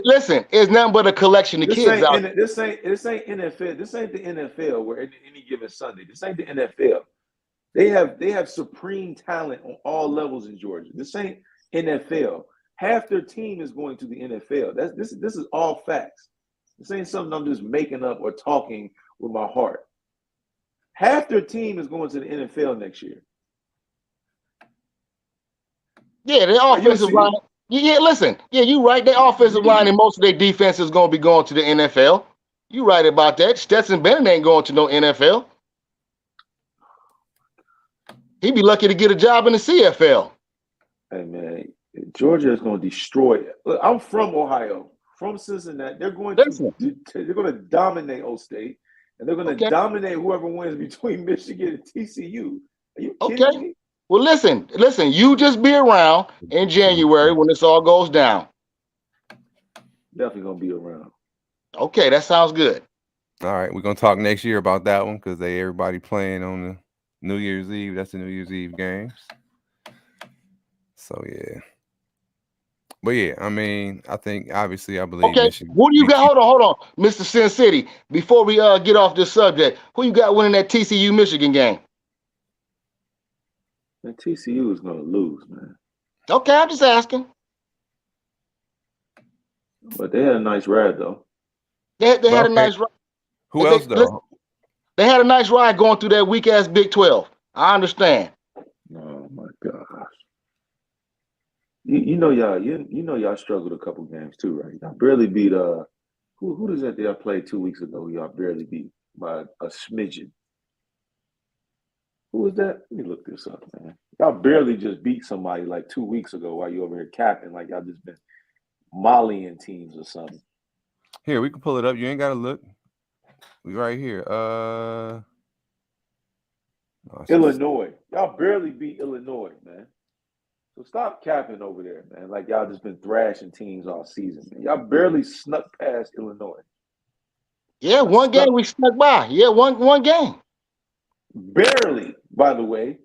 B: Listen, it's nothing but a collection of kids out.
C: This ain't NFL. This ain't the NFL where any given Sunday. This ain't the NFL. They have supreme talent on all levels in Georgia. This ain't NFL. Half their team is going to the NFL. This is all facts. This ain't something I'm just making up or talking with my heart. Half their team is going to the NFL next year.
B: Yeah, their offensive line. Yeah, listen. Yeah, you right. Their offensive line and most of their defense is going to be going to the NFL. You right about that. Stetson Bennett ain't going to no NFL. He'd be lucky to get a job in the CFL.
C: Hey, man, Georgia is going to destroy it. Look, I'm from Ohio, from Cincinnati. They're going to dominate O State, and they're going to dominate whoever wins between Michigan and TCU. Are you kidding me?
B: Well, listen. You just be around in January when this all goes down.
C: Definitely gonna be around.
B: Okay, that sounds good.
A: All right, we're gonna talk next year about that one because everybody playing on the New Year's Eve. That's the New Year's Eve games. So yeah, but yeah, I mean, I think obviously I believe.
B: Okay,
A: Michigan,
B: who do you got? Hold on, Mr. Sin City. Before we get off this subject, who you got winning that TCU Michigan game?
C: And TCU is going to lose, man.
B: Okay, I'm just asking.
C: But they had a nice ride, though.
B: They had a nice ride.
A: Who else, though?
B: They had a nice ride going through that weak-ass Big 12. I understand.
C: Oh, my gosh. You know y'all struggled a couple games, too, right? Y'all barely beat who does that y'all played 2 weeks ago? Y'all barely beat by a smidgen. Who was that? Let me look this up, man. Y'all barely just beat somebody like 2 weeks ago while you over here capping like y'all just been mollying teams or something.
A: Here, we can pull it up. You ain't got to look. We right here.
C: Illinois. Y'all barely beat Illinois, man. So stop capping over there, man. Like y'all just been thrashing teams all season, man. Y'all barely snuck past Illinois.
B: Yeah, one game we snuck by. Yeah, one game.
C: Barely, by the way.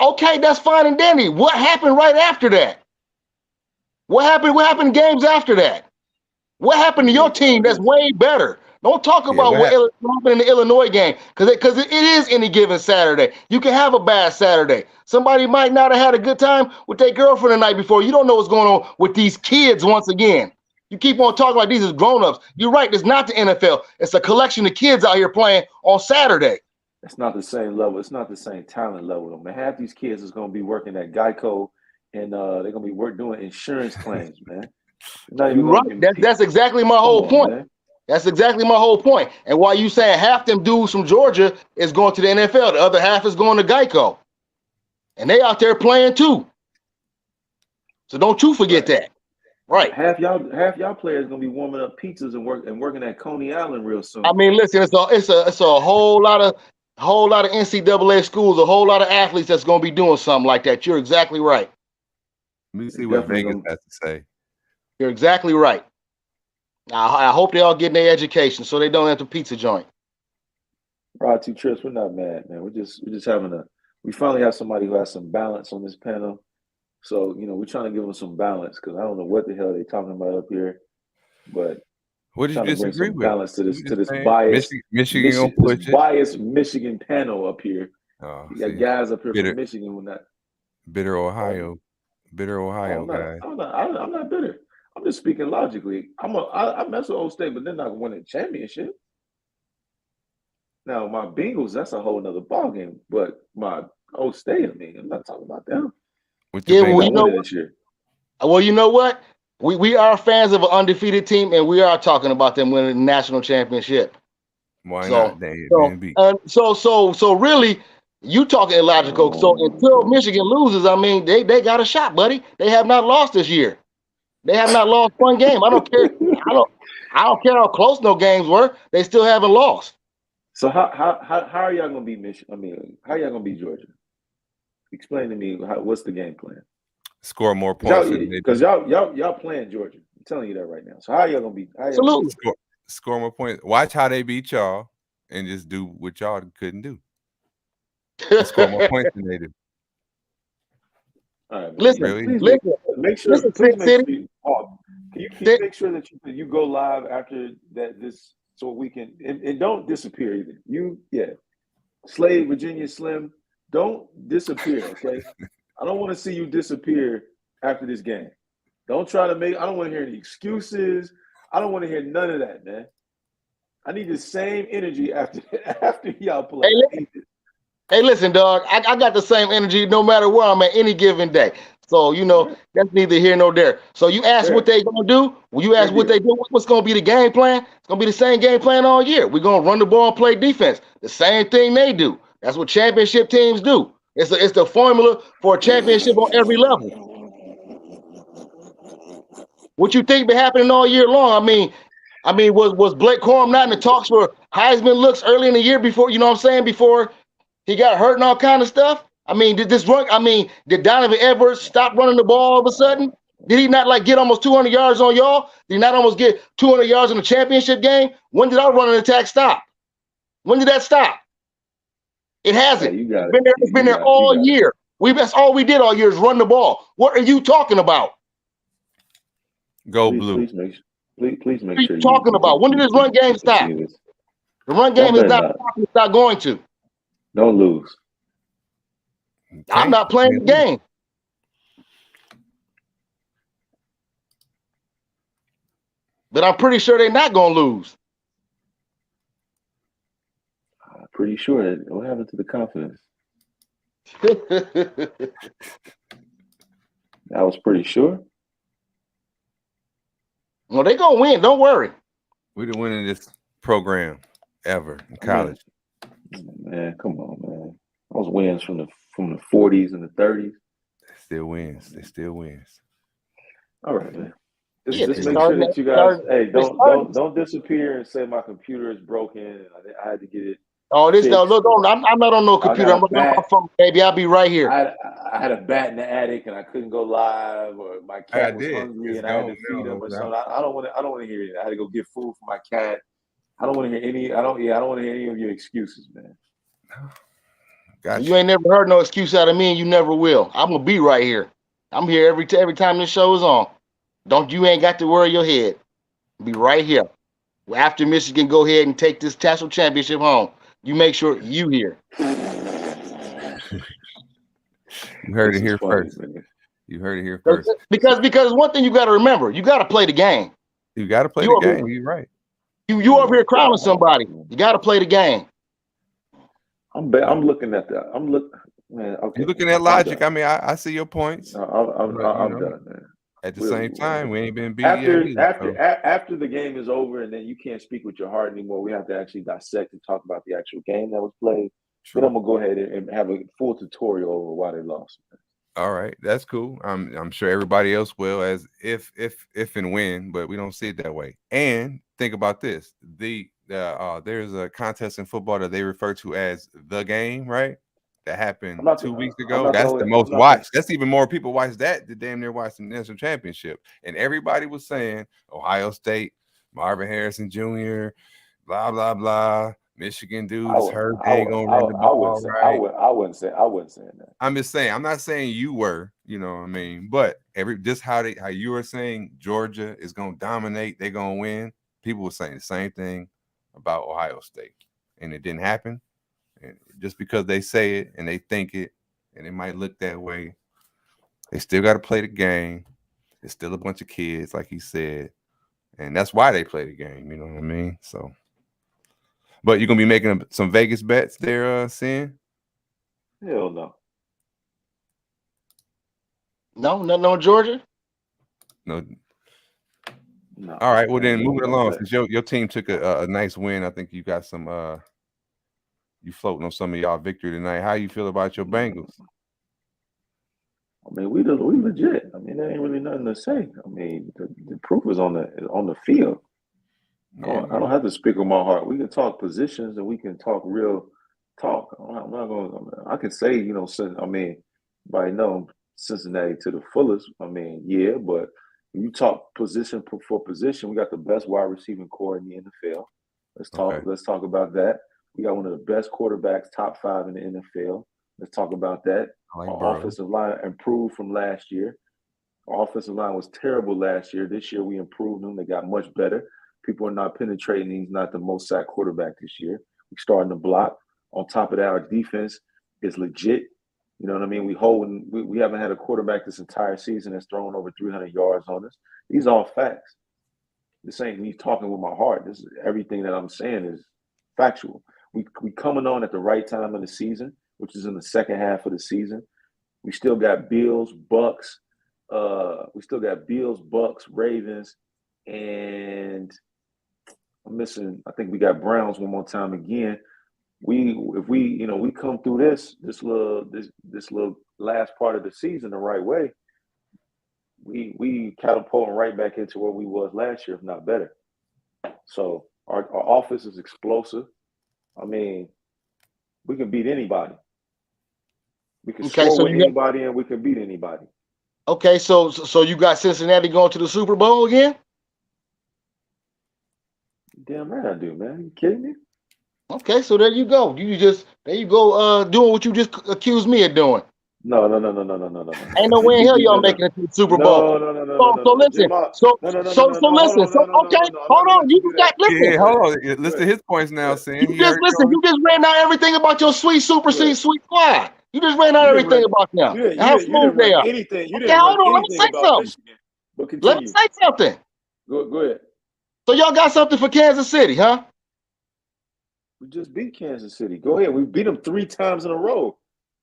B: Okay, that's fine and dandy. What happened right after that? What happened games after that? What happened to your team that's way better? Don't talk about what happened in the Illinois game because it is any given Saturday. You can have a bad Saturday. Somebody might not have had a good time with their girlfriend the night before. You don't know what's going on with these kids once again. You keep on talking like these as grown-ups. You're right, it's not the NFL. It's a collection of kids out here playing on Saturday.
C: It's not the same level. It's not the same talent level, though, man. Half these kids is going to be working at Geico, and they're going to be doing insurance claims, man.
B: You're right. That's exactly my whole point. Man. That's exactly my whole point. And why you saying half them dudes from Georgia is going to the NFL, the other half is going to Geico, and they out there playing too. So don't you forget that. Right.
C: Half y'all players gonna be warming up pizzas and working at Coney Island real soon.
B: I mean, listen, it's a whole lot of NCAA schools, a whole lot of athletes that's gonna be doing something like that. You're exactly right.
A: Let me see what Vegas has to say.
B: You're exactly right. I hope they all get their education so they don't have the pizza joint.
C: Rod T. Trips, we're not mad, man. We're just we finally have somebody who has some balance on this panel. So, we're trying to give them some balance because I don't know what the hell they're talking about up here. But
A: what did you disagree with?
C: Balance to this bias.
A: Michigan
C: biased Michigan panel up here.
A: Oh,
C: you got guys up here from Michigan who not
A: bitter Ohio guys.
C: I'm not bitter. I'm just speaking logically. I mess with Old State, but they're not winning a championship. Now my Bengals, that's a whole nother ballgame. But my old State, I mean, I'm not talking about them.
A: With the
B: Yeah, well,
C: They're
B: you
A: Bengals,
C: not
B: know
C: winning
B: what?
C: this year.
B: Well, you know what? We are fans of an undefeated team, and we are talking about them winning the national championship.
A: why not?
B: So,
A: They ain't
B: so,
A: being beat.
B: so really, you talking illogical. So
C: Oh my
B: until
C: God.
B: Michigan loses, I mean, they got a shot, buddy. They have not lost this year. They have not lost one game. I don't care. I don't care how close no games were. They still haven't lost.
C: So how are y'all gonna beat Michigan? I mean, how y'all gonna beat Georgia? Explain to me what's the game plan?
A: Score more points than they
C: Because
A: do.
C: y'all playing Georgia. I'm telling you that right now. So how y'all gonna beat? How y'all gonna beat?
B: Absolutely.
A: Score more points. Watch how they beat y'all, and just do what y'all couldn't do. And score more points than they do.
C: All right, man.
B: Listen,
A: Really?
C: Make sure.
B: listen,
C: Please
B: Fit
C: make
B: City.
C: sure. Can you
B: Fit-
C: make sure that you go live after that this so we can and don't disappear either. Slade, Virginia Slim, don't disappear. Okay, I don't want to see you disappear after this game. Don't try to make. I don't want to hear any excuses. I don't want to hear none of that, man. I need the same energy after y'all play.
B: Hey, listen, dog. I got the same energy no matter where I'm at any given day. So that's neither here nor there. So you ask what they gonna do. Well, you ask what they do. What's gonna be the game plan? It's gonna be the same game plan all year. We're gonna run the ball and play defense. The same thing they do. That's what championship teams do. It's the formula for a championship on every level. What you think been happening all year long? Was Blake Corum not in the talks for Heisman looks early in the year before? You know what I'm saying? Before he got hurt and all kind of stuff. Did Donovan Edwards stop running the ball all of a sudden? Did he not get almost 200 yards on y'all? Did he not almost get 200 yards in the championship game? When did our running attack stop? When did that stop? It hasn't.
C: Hey, you got
B: It's
C: it.
B: been there all year. That's all we did all year is run the ball. What are you talking about?
A: Go blue.
C: Please make sure
B: What are you talking about? When did this run game stop? The run game is not stopping. It's not going to.
C: Don't lose.
B: I'm not playing the game. But I'm pretty sure they're not going to lose.
C: I'm pretty sure. What happened to the confidence? I was pretty sure.
B: Well, they're going to win. Don't worry.
A: We the winning this program ever in college.
C: Man, come on, man. Those wins from the 40s and the 30s.
A: They still wins.
C: All right, man.
B: Yeah,
C: Just make sure that you guys, don't disappear and say my computer is broken and I had to get it.
B: Oh, I'm not on no computer. I'm on my phone, baby. I'll be right here.
C: I had a bat in the attic and I couldn't go live, or my cat was hungry and I had to feed him or something. I don't want to hear it. I had to go get food for my cat. I don't want to hear any. I don't want to hear any of your excuses, man.
B: Gotcha. You ain't never heard no excuse out of me, and you never will. I'm gonna be right here. I'm here every time this show is on. You ain't got to worry your head. Be right here. After Michigan, go ahead and take this national championship home. You make sure you here.
A: You heard it here first. Man. You heard it here first.
B: Because one thing you got to remember, you got to play the game.
A: You got to play the game. You're right.
B: You over here crowning somebody. You got to play the game.
C: I'm looking at that. Man. Okay.
A: You're looking at logic. I mean, I see your points.
C: I'm done, man.
A: At the same time, we ain't been beat
C: after the game is over, and then you can't speak with your heart anymore. We have to actually dissect and talk about the actual game that was played. True. Then I'm gonna go ahead and have a full tutorial over why they lost.
A: All right, that's cool. I'm sure everybody else will, as if and when, but we don't see it that way. And think about this: there's a contest in football that they refer to as the game, right? That happened 2 weeks ago. That's the most watched. That's even more people watched that than damn near watched the national championship. And everybody was saying Ohio State, Marvin Harrison Jr., blah blah blah. Michigan dudes hurt. They ain't gonna run the ball.
C: I wouldn't say that.
A: I'm just saying. I'm not saying you were. You know what I mean? But just how you were saying Georgia is gonna dominate. They're gonna win. People were saying the same thing about Ohio State, and it didn't happen. And just because they say it and they think it and it might look that way, they still got to play the game. It's still a bunch of kids, like he said, and that's why they play the game. You know what I mean? So, But you're gonna be making some Vegas bets there, Sin?
C: Hell no.
B: No, nothing on Georgia.
A: No.
C: No.
A: All right. Well,
C: I ain't
A: then
C: doing
A: moving
C: no
A: along,
C: bet.
A: since your team took a nice win, I think you got some. You floating on some of y'all victory tonight. How you feel about your Bengals?
C: I mean, we legit. I mean, there ain't really nothing to say. I mean, the proof is on the field.
A: Yeah,
C: I don't have to speak with my heart. We can talk positions and we can talk real talk. I'm not going. I can say, I mean, by know Cincinnati to the fullest. I mean, yeah, but when you talk position for position, we got the best wide receiving core in the NFL. Let's talk.
A: Okay.
C: Let's talk about that. We got one of the best quarterbacks, top 5 in the NFL. Let's talk about that.
A: I like
C: Our
A: Burrow.
C: offensive line improved from last year. Our offensive line was terrible last year. This year we improved them. They got much better. People are not penetrating. He's not the most sacked quarterback this year. We're starting to block. On top of that, our defense is legit. You know what I mean? We haven't had a quarterback this entire season that's thrown over 300 yards on us. These are all facts. This ain't me talking with my heart. This is everything that I'm saying is factual. We coming on at the right time of the season, which is in the second half of the season. We still got Bills, Bucks. Ravens, and I'm missing. I think we got Browns one more time again. If we come through this little last part of the season the right way, we catapulting right back into where we was last year, if not better. So our offense is explosive. I mean, we can beat anybody. We can score with anybody, and we can beat anybody.
B: Okay, so you got Cincinnati going to the Super Bowl again?
C: Damn right I do, man. You kidding me?
B: Okay, so there you go. There you go, doing what you just accused me of doing.
C: No.
B: Ain't no way in hell y'all making it to the Super Bowl. So listen. Okay, hold on. You just got listen.
A: Yeah, hold on. Listen to his points now, Sin.
B: You just listen. You just ran out everything about your sweet Super Seed sweet squad. You just ran out everything about them and how smooth they are.
C: Anything. You
B: Okay,
C: didn't
B: hold
C: run
B: on. Let me
C: anything
B: say
C: about
B: something.
C: Michigan. But continue.
B: Let me say something.
C: Go ahead.
B: So y'all got something for Kansas City, huh?
C: We just beat Kansas City. Go ahead. We beat them 3 times in a row.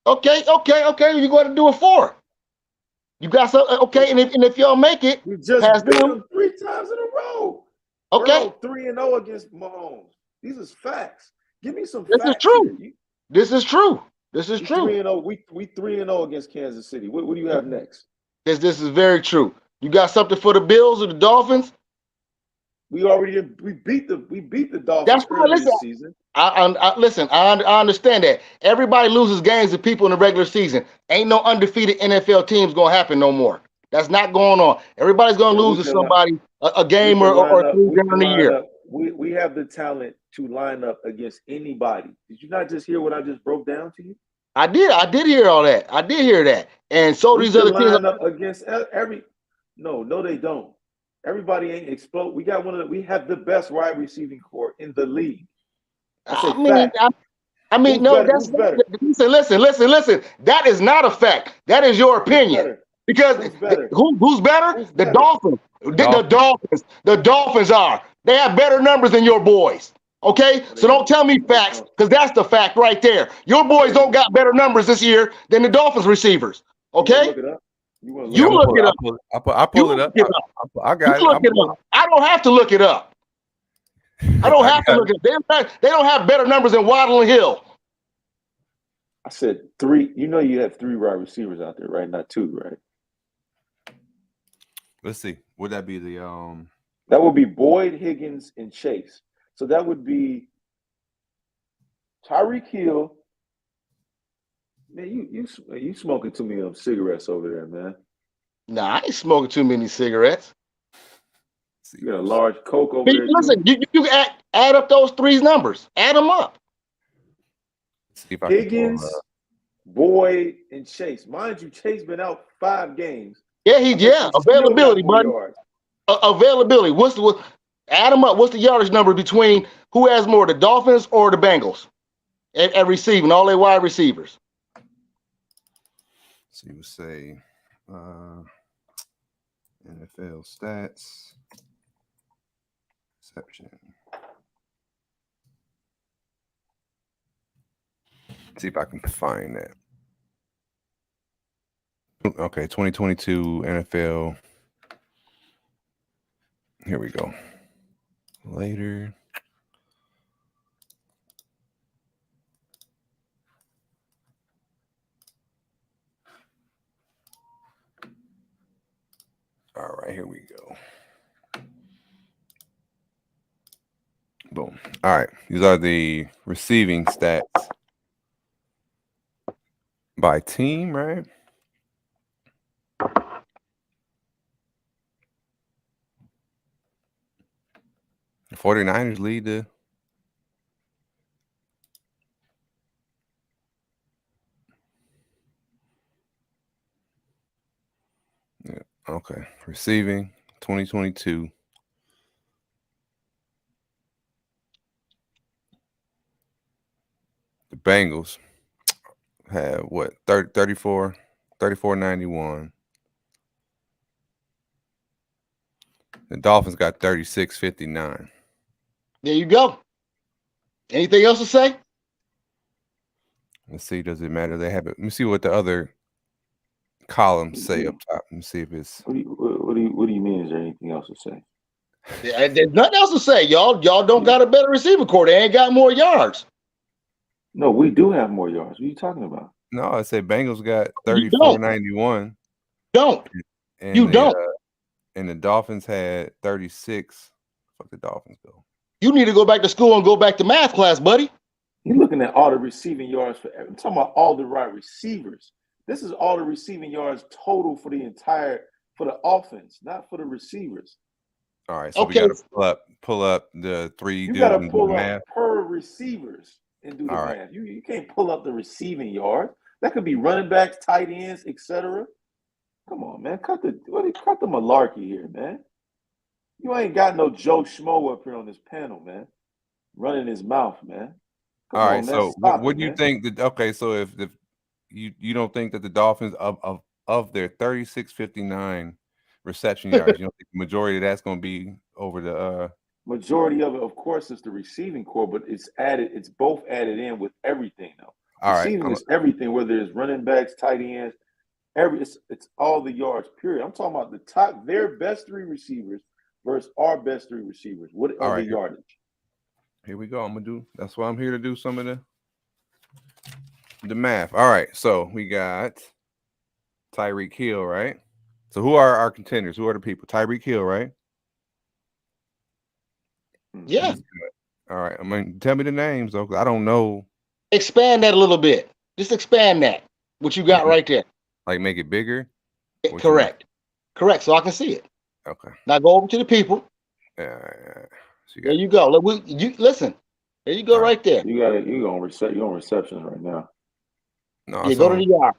B: Okay. You're going to do it 4. You got something, okay? And if y'all make it,
C: we just beat them 3 times in a row.
B: Okay.
C: Burrow 3-0 against Mahomes. These is facts. Give me some
B: facts.
C: This is true.
B: This is true. This is true.
C: 3-0. We 3-0 against Kansas City. What do you have next?
B: This is very true. You got something for the Bills or the Dolphins?
C: We beat the Dolphins
B: That's
C: early this season.
B: Listen, I understand that. Everybody loses games to people in the regular season. Ain't no undefeated NFL teams gonna happen no more. That's not going on. Everybody's gonna lose to somebody a game or 3 during the year.
C: We have the talent to line up against anybody. Did you not just hear what I just broke down to you?
B: I did hear all that. I did hear that. And so these other teams
C: line up against every. No, they don't. Everybody ain't explode. We have the best wide receiving core in the league.
B: I mean, no, that's better. Listen. That is not a fact. That is your opinion. Because who's better? The Dolphins. The Dolphins are. They have better numbers than your boys. Okay? So don't tell me facts, because that's the fact right there. Your boys don't got better numbers this year than the Dolphins receivers. Okay? You look it up.
A: I pull it up. I got it.
B: Look it up. I don't have to look it up. I don't have to look it up. They don't have better numbers than Waddle and Hill.
C: I said 3. You know you have 3 wide receivers out there, right? Not 2, right?
A: Let's see. Would that be the
C: That would be Boyd, Higgins, and Chase. So that would be Tyreek Hill. Man, you smoking too many cigarettes over there, man.
B: Nah, I ain't smoking too many cigarettes.
C: You got a large Coke over there.
B: Listen, you add up those 3 numbers. Add them up.
A: See if I
C: Higgins, Boyd, and Chase. Mind you, Chase been out 5 games.
B: Yeah, availability, buddy. Availability. Add them up. What's the yardage number between who has more, the Dolphins or the Bengals? At receiving, all their wide receivers.
A: So you would say NFL stats. Reception. See if I can find that. Okay, 2022 NFL. Here we go. Later. All right, here we go. Boom. All right, these are the receiving stats by team, right? The 49ers lead the okay. Receiving 2022. The Bengals had what 34-91. The Dolphins got 36-59.
B: There you go. Anything else to say?
A: Let's see, does it matter? They have it. Let me see what the other columns say up top. Let me see if it's
C: What do you mean? Is there anything else to say?
B: Yeah, there's nothing else to say. Y'all don't got a better receiver core. They ain't got more yards.
C: No, we do have more yards. What are you talking about?
A: no, I said Bengals got 34-91.
B: Don't.
A: And
B: You
A: they,
B: don't.
A: And the Dolphins had 36. Fuck the Dolphins go.
B: You need to go back to school and go back to math class, buddy.
C: You're looking at all the receiving yards for. I'm talking about all the right receivers. This is all the receiving yards total for the offense, not for the receivers.
A: All right, so
B: Okay.
A: we got to pull up the three.
C: You got to
A: dudes and do
C: pull
A: the
C: up
A: math.
C: per receivers and do the
A: All
C: math.
A: right.
C: You can't pull up the receiving yards. That could be running backs, tight ends, etc. Come on, man. Cut the malarkey here, man. You ain't got no Joe Schmo up here on this panel, man. Running his mouth, man. Come
A: All
C: on,
A: right,
C: man.
A: so
C: Stop
A: what
C: it,
A: do you
C: man.
A: think that? Okay, so if you don't think that the Dolphins of their 36-59 reception yards, you don't think the majority of that's going to be over the
C: Majority of it, of course, is the receiving core, but it's both added in with everything though.
A: all right,
C: Receiving is everything, whether it's running backs, tight ends, it's all the yards, period. I'm talking about their best three receivers versus our best three receivers. What
A: All
C: are
A: right,
C: the yardage?
A: here we go. That's why I'm here to do some of the math. All right, so we got Tyreek Hill, right? So who are our contenders? Who are the people? Tyreek Hill, right?
B: Yeah.
A: All right. I mean, tell me the names though, 'cause I don't know.
B: Expand that a little bit. Just expand that. What you got right there.
A: Like make it bigger.
B: Correct. Correct. So I can see it.
A: Okay.
B: Now go over to the people.
A: So
B: There you go. Listen. There you go, right there.
C: You're on receptions right now.
A: No,
B: Yeah, go to the yard.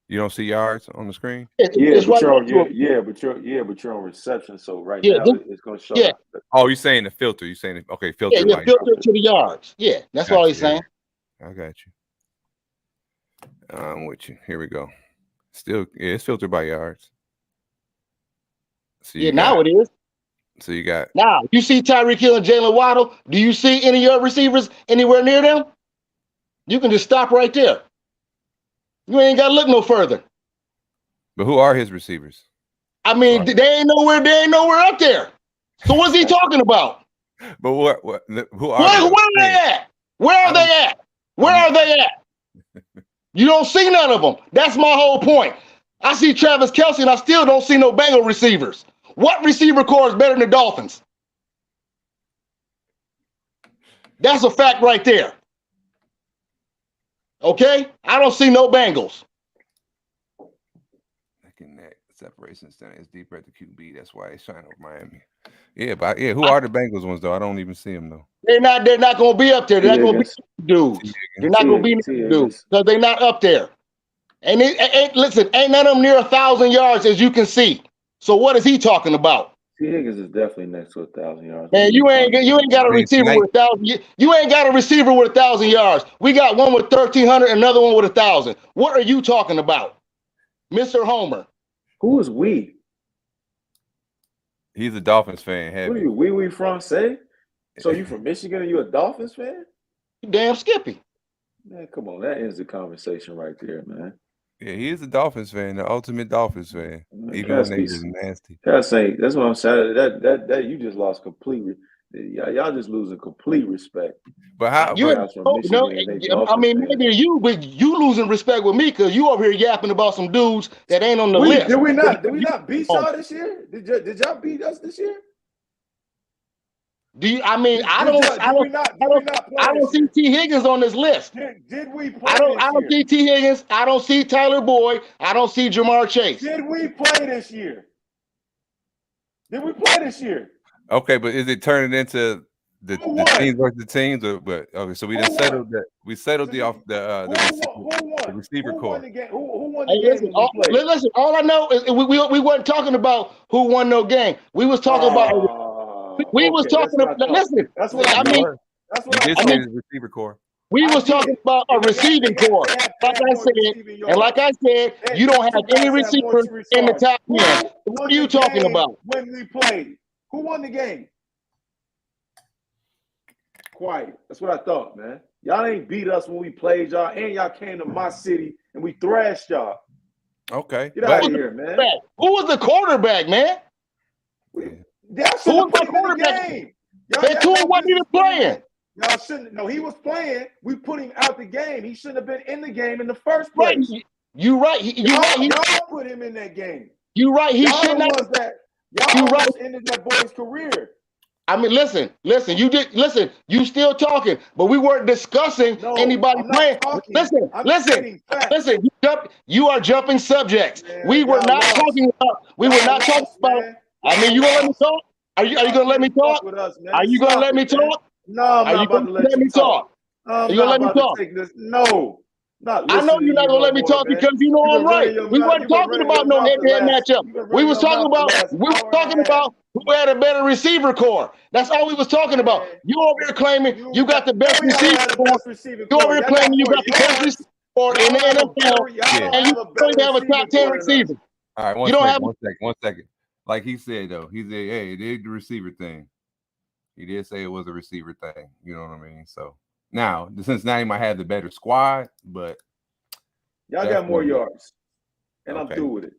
A: You don't see yards on the screen?
B: It's
C: but
B: right
C: you're on reception. So now it's gonna show.
B: Yeah.
A: Oh, you're saying the filter. You're saying okay, filter.
B: Yeah, filter to the yards. Yeah, that's all he's saying.
A: I got you. I'm with you. Here we go. Still, it's filtered by yards. So
B: now it is.
A: So you got
B: now. You see Tyreek Hill and Jalen Waddle. Do you see any of your receivers anywhere near them? You can just stop right there. You ain't got to look no further.
A: But who are his receivers?
B: I mean, they ain't nowhere up there. So what's he talking about?
A: But who are
B: where are they at? Where are they at? Where are they at? You don't see none of them. That's my whole point. I see Travis Kelce and I still don't see no Bengal receivers. What receiver core is better than the Dolphins? That's a fact right there. Okay? I don't see no Bengals.
A: Neck separation center is deeper at the QB. That's why they shine over Miami. Yeah, who are the Bengals ones though? I don't even see them though.
B: They're not gonna be up there. They're not gonna be dudes. They're not gonna be dudes because they're not up there. And listen, ain't none of them near 1,000 yards as you can see. So what is he talking about?
C: T. Higgins is definitely next to 1,000 yards.
B: Man, you ain't got a receiver with 1,000. You ain't got a receiver with 1,000 yards. We got one with 1,300, another one with 1,000. What are you talking about, Mr. Homer?
C: Who is we?
A: He's a Dolphins fan.
C: Where are you? We from? Say. So you from Michigan? Are you a Dolphins fan?
B: You damn Skippy.
C: Man, come on, that ends the conversation right there, man.
A: Yeah, he is a Dolphins fan, the ultimate Dolphins fan,
C: Man,
A: even when they was nasty.
C: That's saying that's what I'm saying. That you just lost completely. Y'all just losing complete respect.
A: But how?
B: You
A: But,
C: from Michigan and they
B: I mean,
C: Dolphins
B: maybe you, but you losing respect with me because you over here yapping about some dudes that ain't on the list.
C: Did we not beat y'all this year? Did y'all beat us this year?
B: Do you? I mean, I don't see T. Higgins on this list.
C: Did we play?
B: I don't see T. Higgins. I don't see Tyler Boyd. I don't see Jamar Chase.
C: Did we play this year? Did we play this year?
A: Okay, but is it turning into the teams versus the teams? Or, but okay, so we just settled that. We settled the receiver core.
C: Who won the game?
B: Listen, all I know is we weren't talking about who won no game. We was talking about. We was talking about. Listen,
C: that's what
B: I mean.
C: That's what
A: I mean. Receiver core.
B: We was talking about a receiving core, like I said, you don't have any receivers in the top 10. What are you talking about?
C: When we played, who won the game? Quiet. That's what I thought, man. Y'all ain't beat us when we played y'all, and y'all came to my city and we thrashed y'all.
A: Okay,
C: get out of here, man.
B: Who was the quarterback, man?
C: Who was the quarterback?
B: That Tua wasn't even playing.
C: Y'all shouldn't. No, he was playing. We put him out the game. He shouldn't have been in the game in the first place.
B: Right. You right.
C: Y'all put him in that game.
B: You right. He should not.
C: Y'all almost ended that boy's career.
B: I mean, listen. You did listen. You still talking, but we weren't discussing anybody playing. Listen. You are jumping subjects. Man, we were not talking about. We were not talking about. I mean, you gonna let me talk? Are you gonna let me talk? Are you gonna let me talk?
C: No, I'm not about to let me talk.
B: Are you gonna let me talk?
C: No.
B: I know you're not gonna let me talk because you know I'm right. We weren't talking about no head-to-head matchup. We was talking about who had a better receiver core. That's all we was talking about. You over here claiming you got the best receiver core. You over here claiming you got the best receiver core in the NFL, and you don't have a top 10 receiver.
A: All right, one second. Like he said though, he said, "Hey, it did the receiver thing." He did say it was a receiver thing. You know what I mean? So now the Cincinnati might have the better squad, but
C: y'all got more yards, and I'm through with it.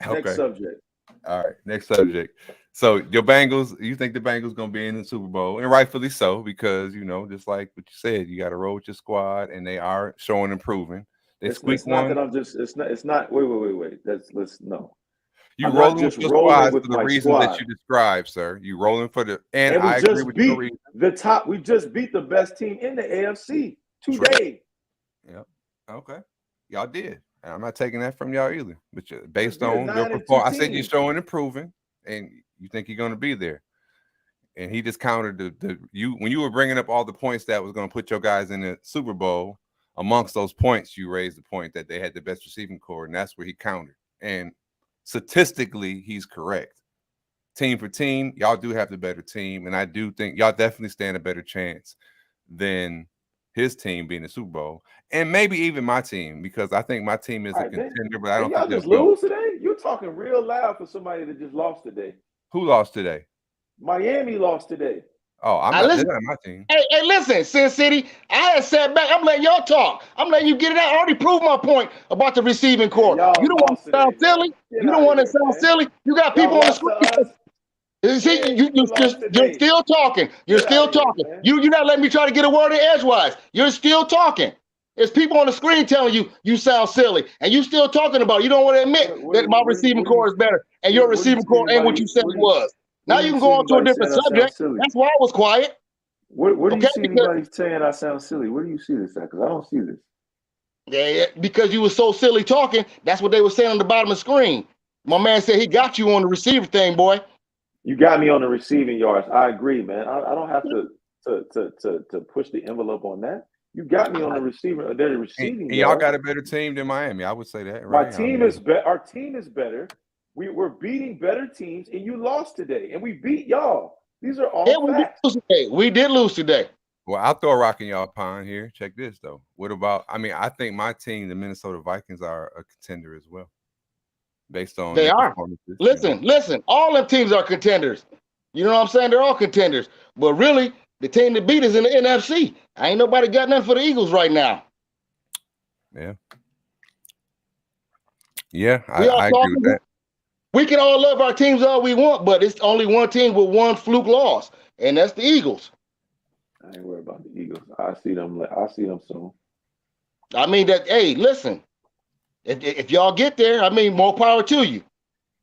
C: Next subject.
A: All right, next subject. So your Bengals, you think the Bengals gonna be in the Super Bowl, and rightfully so, because just like what you said, you got to roll with your squad, and they are showing improving. They squeaked one.
C: It's not. Wait. Let's no.
A: You rolling with your squad for the reasons that you described, sir. You rolling for the and I agree with your reason.
C: We just beat the best team in the AFC today.
A: Yep. Okay. Y'all did. And I'm not taking that from y'all either. But based on your performance, I said you're showing improving, and you think you're going to be there. And he just countered when you were bringing up all the points that was going to put your guys in the Super Bowl. Amongst those points, you raised the point that they had the best receiving core, and that's where he countered. And statistically, he's correct. Team for team, y'all do have the better team, and I do think y'all definitely stand a better chance than his team being the Super Bowl, and maybe even my team, because I think my team is a contender. But I don't think
C: y'all just lose today. You're talking real loud for somebody that just lost today.
A: Who lost today?
C: Miami lost today.
A: Oh, I'm not my team.
B: Hey, listen, Sin City. I had sat back. I'm letting y'all talk. I'm letting you get it out. I already proved my point about the receiving core. You don't want to sound silly. You don't want to sound silly. You got people on the screen. See, you're still talking. You're still talking. You're not letting me try to get a word in edgewise. You're still talking. There's people on the screen telling you sound silly, and you still talking about it. You don't want to admit that my receiving core is better, and your receiving core ain't what you said it was. Now you can go on to a different subject. That's why I was quiet.
C: Where do you see anybody saying I sound silly? Where do you see this at? Because I don't see this.
B: Yeah, because you were so silly talking. That's what they were saying on the bottom of the screen. My man said he got you on the receiver thing, boy.
C: You got me on the receiving yards. I agree, man. I don't have to push the envelope on that. You got me on the receiving.
A: And y'all got a better team than Miami. I would say that. Right?
C: My team is better. Our team is better. We're beating better teams, and you lost today, and we beat y'all. These are all facts.
B: We did lose today.
A: Well, I'll throw a rock in y'all pond here. Check this, though. What about, I think my team, the Minnesota Vikings, are a contender as well. Based on
B: they are. Listen, all them teams are contenders. You know what I'm saying? They're all contenders. But really, the team that beat us in the NFC. Ain't nobody got nothing for the Eagles right now.
A: Yeah,
B: We all
A: I agree with
B: talking.
A: that.
B: We can all love our teams all we want, but it's only one team with one fluke loss, and that's the Eagles.
C: I ain't worried about the Eagles. I see them. I see them soon.
B: I mean that. Hey, listen, if y'all get there, I mean, more power to you.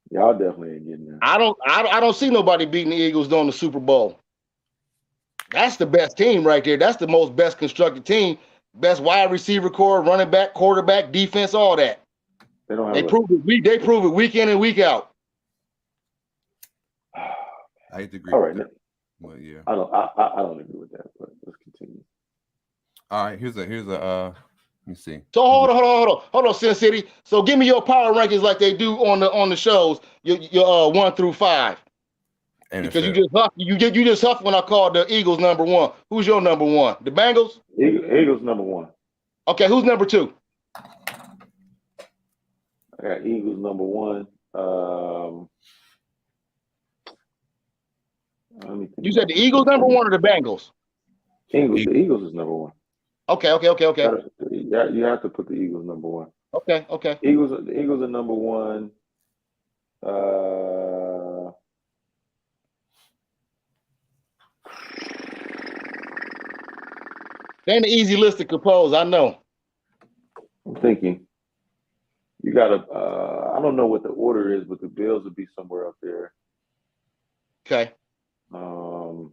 C: Y'all definitely ain't getting there.
B: I don't see nobody beating the Eagles during the Super Bowl. That's the best team right there. That's the most best constructed team. Best wide receiver core, running back, quarterback, defense, all that.
C: They don't have.
B: They prove it. They prove it week in and week out.
A: I hate to agree.
C: All right,
A: with that. Well, yeah.
C: I don't agree with that, but let's continue.
A: All right, here's a let me see.
B: So hold on, Sin City. So give me your power rankings like they do on the shows. Your 1 through 5.
A: NFL.
B: Because you just huffed when I called the Eagles number 1. Who's your number 1? The Bengals?
C: Eagles number 1.
B: Okay, who's number 2?
C: I got Eagles number 1.
B: You said the Eagles number 1 or the Bengals?
C: The Eagles is number 1.
B: Okay.
C: You have to put the Eagles number 1.
B: Okay.
C: The Eagles are number 1.
B: They ain't an easy list to compose, I know.
C: I'm thinking. You got to, I don't know what the order is, but the Bills would be somewhere up there.
B: Okay.
C: The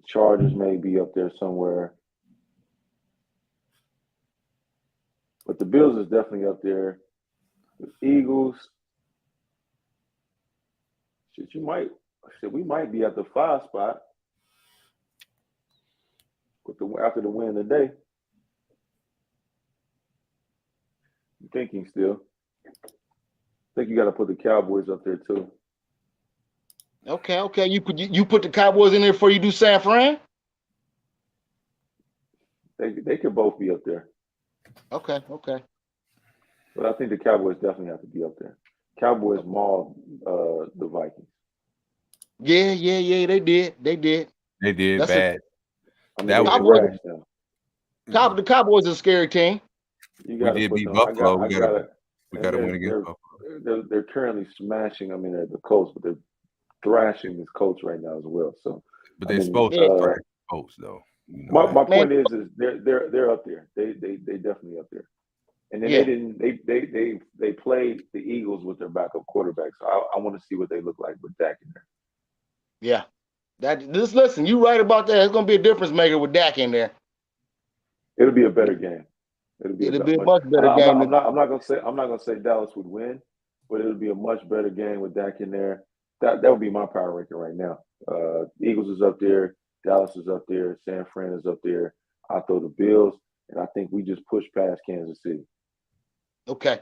C: Chargers may be up there somewhere. But the Bills is definitely up there. The Eagles. We might be at the 5 spot after the win today. I'm thinking still. I think you got to put the Cowboys up there too.
B: Okay. You put the Cowboys in there before you do San Fran?
C: They could both be up there.
B: Okay.
C: But I think the Cowboys definitely have to be up there. Cowboys mauled the Vikings.
B: Yeah, they did.
A: They did
B: That's
A: bad.
C: That
B: was the Cowboys is a scary team.
A: We did beat Buffalo. We got to win against Buffalo.
C: They're currently smashing. I mean, the Colts, but they're thrashing this Colts right now as well. So,
A: but they're supposed to thrash Colts though. You know
C: my point is they're up there. They definitely up there. And then they played the Eagles with their backup quarterback. So I want to see what they look like with Dak in there.
B: Yeah. Listen, you right about that. It's gonna be a difference maker with Dak in there.
C: It'll be a better game. It'll be
B: a much better game.
C: I'm not gonna say Dallas would win, but it'll be a much better game with Dak in there. That would be my power ranking right now. Eagles is up there, Dallas is up there, San Fran is up there. I throw the Bills, and I think we just push past Kansas City.
B: Okay,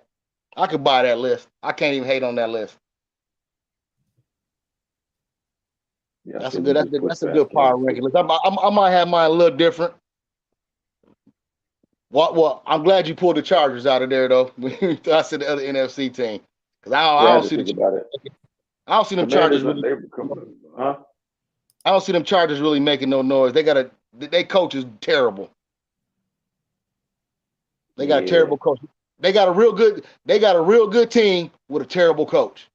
B: I could buy that list. I can't even hate on that list. Yeah, that's a good power ranking list. I might have mine a little different. Well, I'm glad you pulled the Chargers out of there though. I said the other NFC team because I don't see them Chargers really.
C: I
B: don't see them Chargers really making no noise. They coach is terrible. They got a terrible coach. They got a real good team with a terrible coach.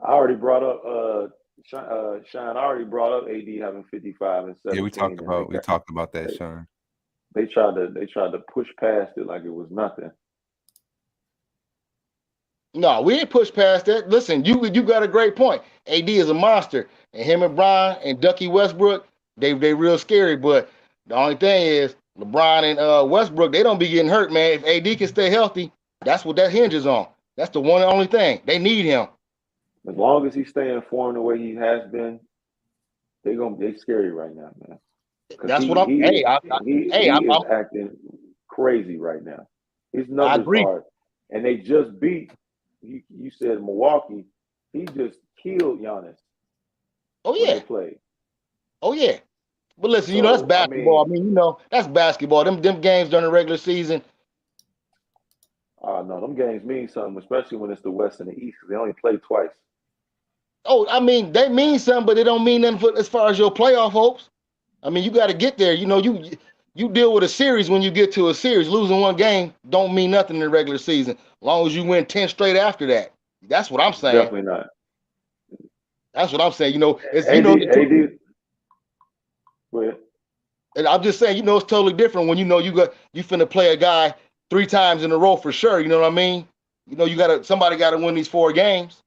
C: I already brought up Sean. I already brought up AD having 55 and 17.
A: Yeah, we talked about that, Sean.
C: They tried to push past it like it was nothing.
B: No, we ain't pushed past that. Listen, you got a great point. AD is a monster, and him and Brian and Ducky Westbrook, they real scary. But the only thing is, LeBron and Westbrook, they don't be getting hurt, man. If AD can stay healthy, that's what that hinges on. That's the one and only thing. They need him.
C: As long as he stay in form the way he has been, they scary right now, man.
B: That's what I'm.
C: He is acting crazy right now. His numbers are, and they just beat. You said Milwaukee. He just killed Giannis.
B: Oh yeah.
C: They played.
B: Oh yeah. But listen, that's basketball. I mean, that's basketball. Them games during the regular season.
C: No, them games mean something, especially when it's the West and the East, because they only play twice.
B: Oh, I mean, they mean something, but they don't mean nothing as far as your playoff hopes. I mean, you got to get there. You know, you deal with a series when you get to a series. Losing one game don't mean nothing in the regular season. As long as you win 10 straight after that. That's what I'm saying.
C: Definitely not.
B: That's what I'm saying. You know, it's
C: AD,
B: you know,
C: AD. Go ahead.
B: and I'm just saying, you know, it's totally different when you know you finna play a guy 3 times in a row for sure. You know what I mean? You know, somebody got to win these 4 games.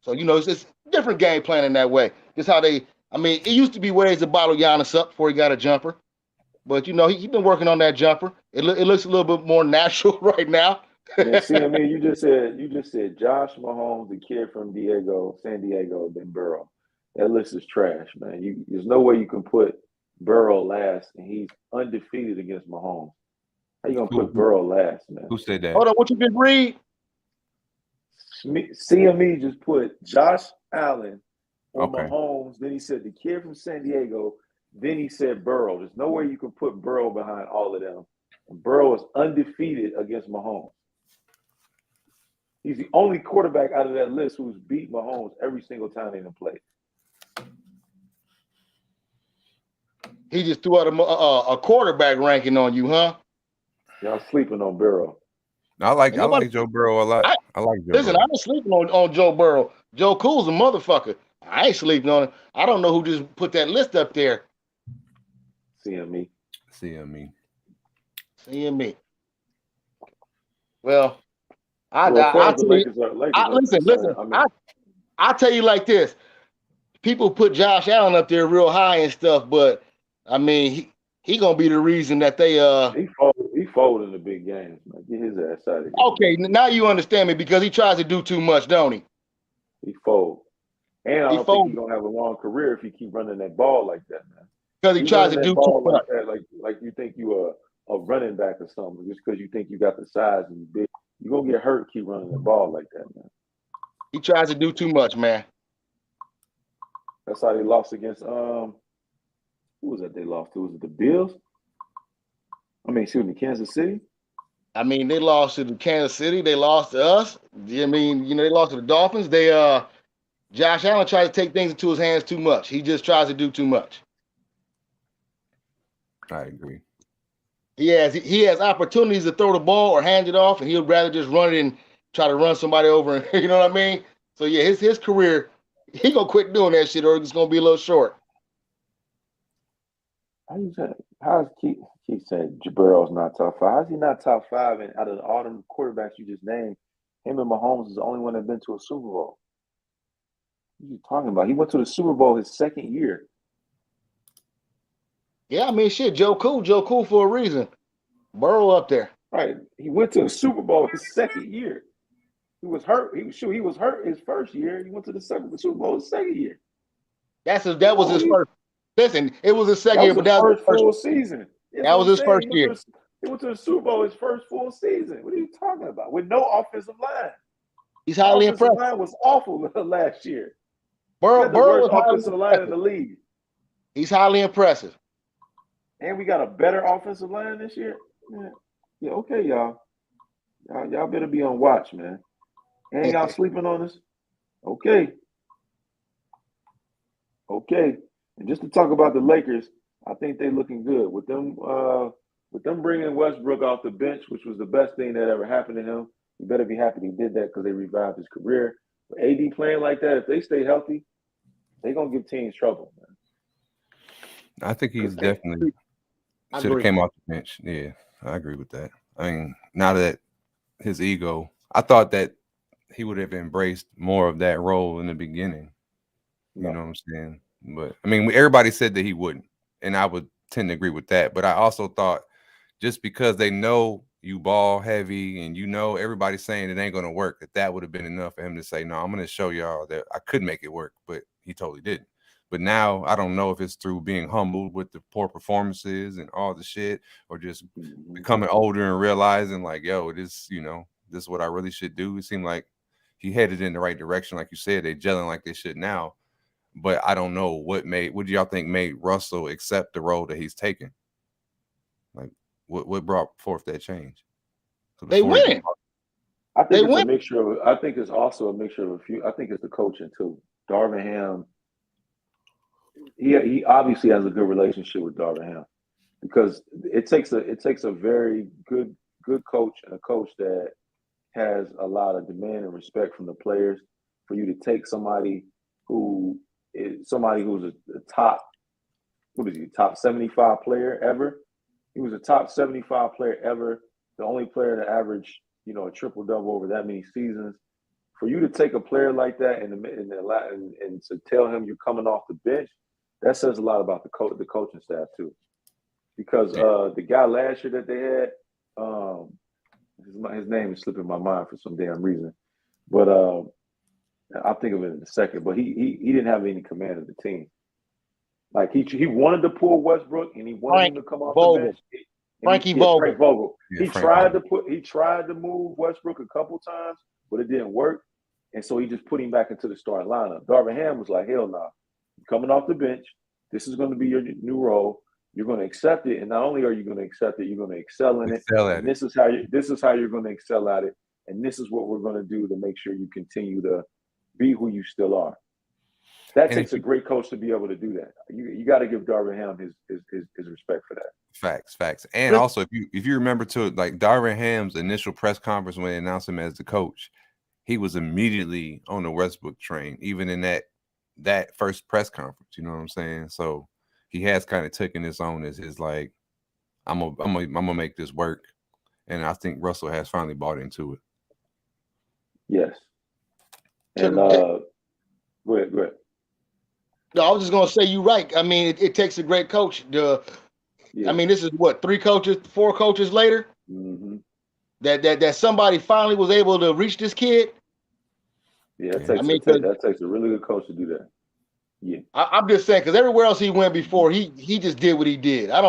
B: So you know, it's different game plan in that way. Just how they. I mean, it used to be ways to bottle Giannis up before he got a jumper, but you know, he's been working on that jumper. It looks a little bit more natural right now.
C: Yeah, see, I mean, you just said Josh Mahomes, the kid from San Diego, then Burrow. That list is trash, man. There's no way you can put Burrow last, and he's undefeated against Mahomes. How you gonna put Burrow last, man?
A: Who said that?
B: Hold on, what you just read?
C: CME just put Josh Allen on
A: Okay.
C: Mahomes. Then he said the kid from San Diego. Then he said Burrow. There's no way you can put Burrow behind all of them. And Burrow is undefeated against Mahomes. He's the only quarterback out of that list who's beat Mahomes every single time they done played.
B: He just threw out a quarterback ranking on you, huh?
C: Y'all sleeping on Burrow.
A: I like Joe Burrow a lot. I like Joe
B: Listen,
A: Burrow.
B: I ain't sleeping on Joe Burrow. Joe Cool's a motherfucker. I ain't sleeping on him. I don't know who just put that list up there.
C: CME.
A: CME.
B: Well, I'll tell you like this. People put Josh Allen up there real high and stuff, but I mean, he gonna be the reason that they
C: he folded in the big games, man. Get his ass out of here.
B: Okay, now you understand me because he tries to do too much, don't he?
C: He fold. And I don't think he's gonna have a long career if he keep running that ball like that, man.
B: Because he tries to do too much.
C: Like you think you a running back or something, just because you think you got the size and you big. You're gonna get hurt keep running the ball like that, man.
B: He tries to do too much, man.
C: That's how they lost against who was that they lost to? Was it the Bills? Kansas City?
B: I mean, they lost to the Kansas City, they lost to us. I mean, you know, they lost to the Dolphins. Josh Allen tries to take things into his hands too much. He just tries to do too much.
A: I agree.
B: He has opportunities to throw the ball or hand it off, and he'll rather just run it and try to run somebody over. You know what I mean? So yeah, his career, he gonna quit doing that shit, or it's gonna be a little short.
C: How's Keith saying Burrow's not top 5? How's he not top 5? And out of all them quarterbacks you just named, him and Mahomes is the only one that been to a Super Bowl. What are you talking about? He went to the Super Bowl his second year.
B: Yeah, I mean, shit, Joe Cool for a reason. Burrow up there.
C: Right. He went to the Super Bowl his second year. He was hurt. He was hurt his first year. He went to the Super Bowl his second year.
B: That was his first. Listen, it was his second year, but that was his first
C: full season.
B: That was his first year.
C: He went to the Super Bowl his first full season. What are you talking about? With no offensive line.
B: He's highly impressed.
C: Line was awful last year.
B: Burrow was
C: offensive line in the league.
B: He's highly impressive.
C: And we got a better offensive line this year. Yeah, okay, y'all. Y'all better be on watch, man. And y'all sleeping on us? Okay. And just to talk about the Lakers, I think they're looking good with them bringing Westbrook off the bench, which was the best thing that ever happened to him. You better be happy they did that because they revived his career. But AD playing like that, if they stay healthy, they're gonna give teams trouble, man.
A: I think he's definitely should have came off the bench. Yeah, I agree with that. I mean, now that his ego, I thought that he would have embraced more of that role in the beginning. You know what I'm saying? But I mean, everybody said that he wouldn't, and I would tend to agree with that. But I also thought just because they know you ball heavy and you know everybody's saying it ain't going to work, that would have been enough for him to say, no, I'm going to show y'all that I could make it work. But he totally didn't. But now I don't know if it's through being humbled with the poor performances and all the shit, or just becoming older and realizing like, yo, this is what I really should do. It seemed like he headed in the right direction. Like you said, they gelling like they should now. But I don't know what do y'all think made Russell accept the role that he's taken? Like what brought forth that change? So
B: they win.
C: I think it's a mixture of. I think it's also a mixture of a few. I think it's the coaching too. Darvin Ham he obviously has a good relationship with Darvin Ham because it takes a very good coach and a coach that has a lot of demand and respect from the players for you to take somebody who's a top, what is he, top 75 player ever. He was a top 75 player ever, the only player to average, a triple-double over that many seasons. For you to take a player like that and to tell him you're coming off the bench, that says a lot about the coaching staff too. Because the guy last year that they had, his name is slipping my mind for some damn reason, but I'll think of it in a second. But he didn't have any command of the team. Like he wanted to pull Westbrook and he wanted him to come off the bench.
B: Frank Vogel.
C: Yeah, he tried to move Westbrook a couple times, but it didn't work. And so he just put him back into the starting lineup. Darvin Ham was like, hell no. Nah. Coming off the bench, this is going to be your new role. You're going to accept it, and not only are you going to accept it, you're going to excel in it. And this is how you're going to excel at it, and this is what we're going to do to make sure you continue to be who you still are. That takes a great coach to be able to do that. You got to give Darvin Ham his respect for that.
A: Facts. And also, if you remember to like Darvin Ham's initial press conference when they announced him as the coach, he was immediately on the Westbrook train, even in that first press conference. You know what I'm saying? So he has kind of taken this on as his like, I'm gonna make this work, and I think Russell has finally bought into it.
C: Yes. And go ahead.
B: No, I was just gonna say you're right. I mean, it takes a great coach. I mean, this is what 4 coaches later.
C: Mm-hmm.
B: That somebody finally was able to reach this kid.
C: Yeah, that takes a really good coach to do that. Yeah,
B: I'm just saying because everywhere else he went before, he just did what he did. I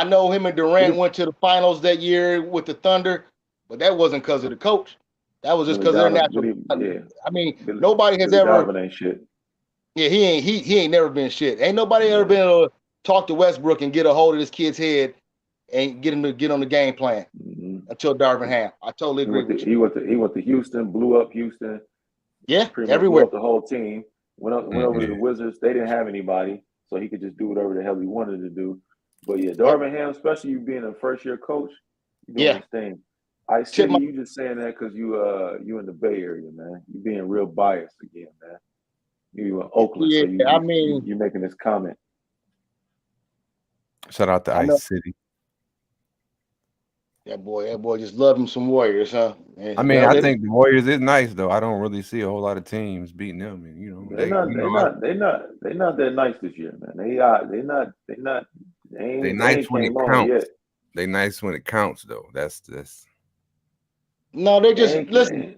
B: know him and Durant went to the finals that year with the Thunder, but that wasn't because of the coach. That was just because they're natural. I mean, nobody has ever.
C: Ain't shit.
B: Yeah, he ain't never been shit. Ain't nobody ever been able to talk to Westbrook and get a hold of this kid's head and get him to get on the game plan until Darvin Ham. I totally agree with you.
C: He went to Houston, blew up Houston.
B: Yeah,
C: Blew
B: everywhere.
C: up the whole team. Went over to the Wizards. They didn't have anybody, so he could just do whatever the hell he wanted to do. But yeah, Darvin Ham, especially you being a first-year coach, you doing this thing. I see you just saying that because you in the Bay Area, man. You being real biased again, man. You in Oakland, so you're making this comment.
A: Shout out to Ice City.
B: That boy just loved him some Warriors, huh? And,
A: I mean, I think the Warriors is nice though. I don't really see a whole lot of teams beating them, and
C: they're not that nice this year, man. They
A: nice when it counts. They nice when it counts though. That's
B: no, they just listen.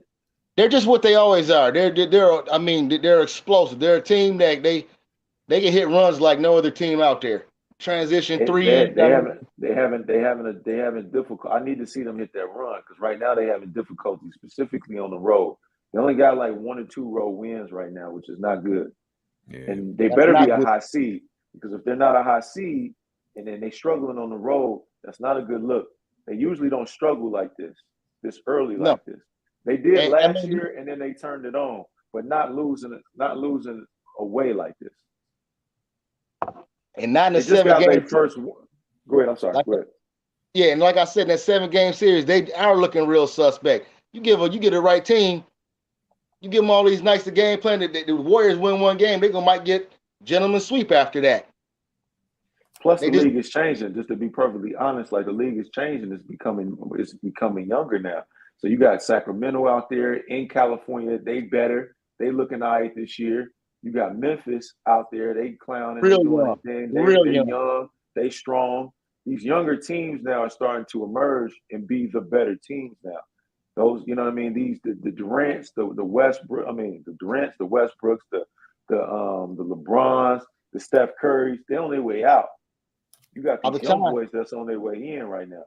B: They're just what they always are. They're explosive. They're a team that they can hit runs like no other team out there. Transition three.
C: They haven't difficult. I need to see them hit that run because right now they having difficulty specifically on the road. They only got like 1 or 2 road wins right now, which is not good. Yeah. And they better be a high seed because if they're not a high seed and then they struggling on the road, that's not a good look. They usually don't struggle like this early like this. They did last year and then they turned it on, but not losing away like this.
B: And not in the 7-game
C: first. Go ahead. I'm sorry. Go ahead.
B: Yeah, and like I said, in that 7-game series, they are looking real suspect. You get the right team, you give them all these nights of game plan. The Warriors win 1 game, they might get gentleman sweep after that.
C: Plus, the league is changing. Just to be perfectly honest, like the league is changing. It's becoming younger now. So you got Sacramento out there in California. They better. They looking all right this year. You got Memphis out there. They clowning.
B: Real young.
C: They're young. They strong. These younger teams now are starting to emerge and be the better teams now. Those, you know what I mean? These the Durants, the Westbrook. I mean the Durants, the Westbrooks, the LeBrons, the Steph Currys. They're on their way out. You got these young boys that's on their way in right now.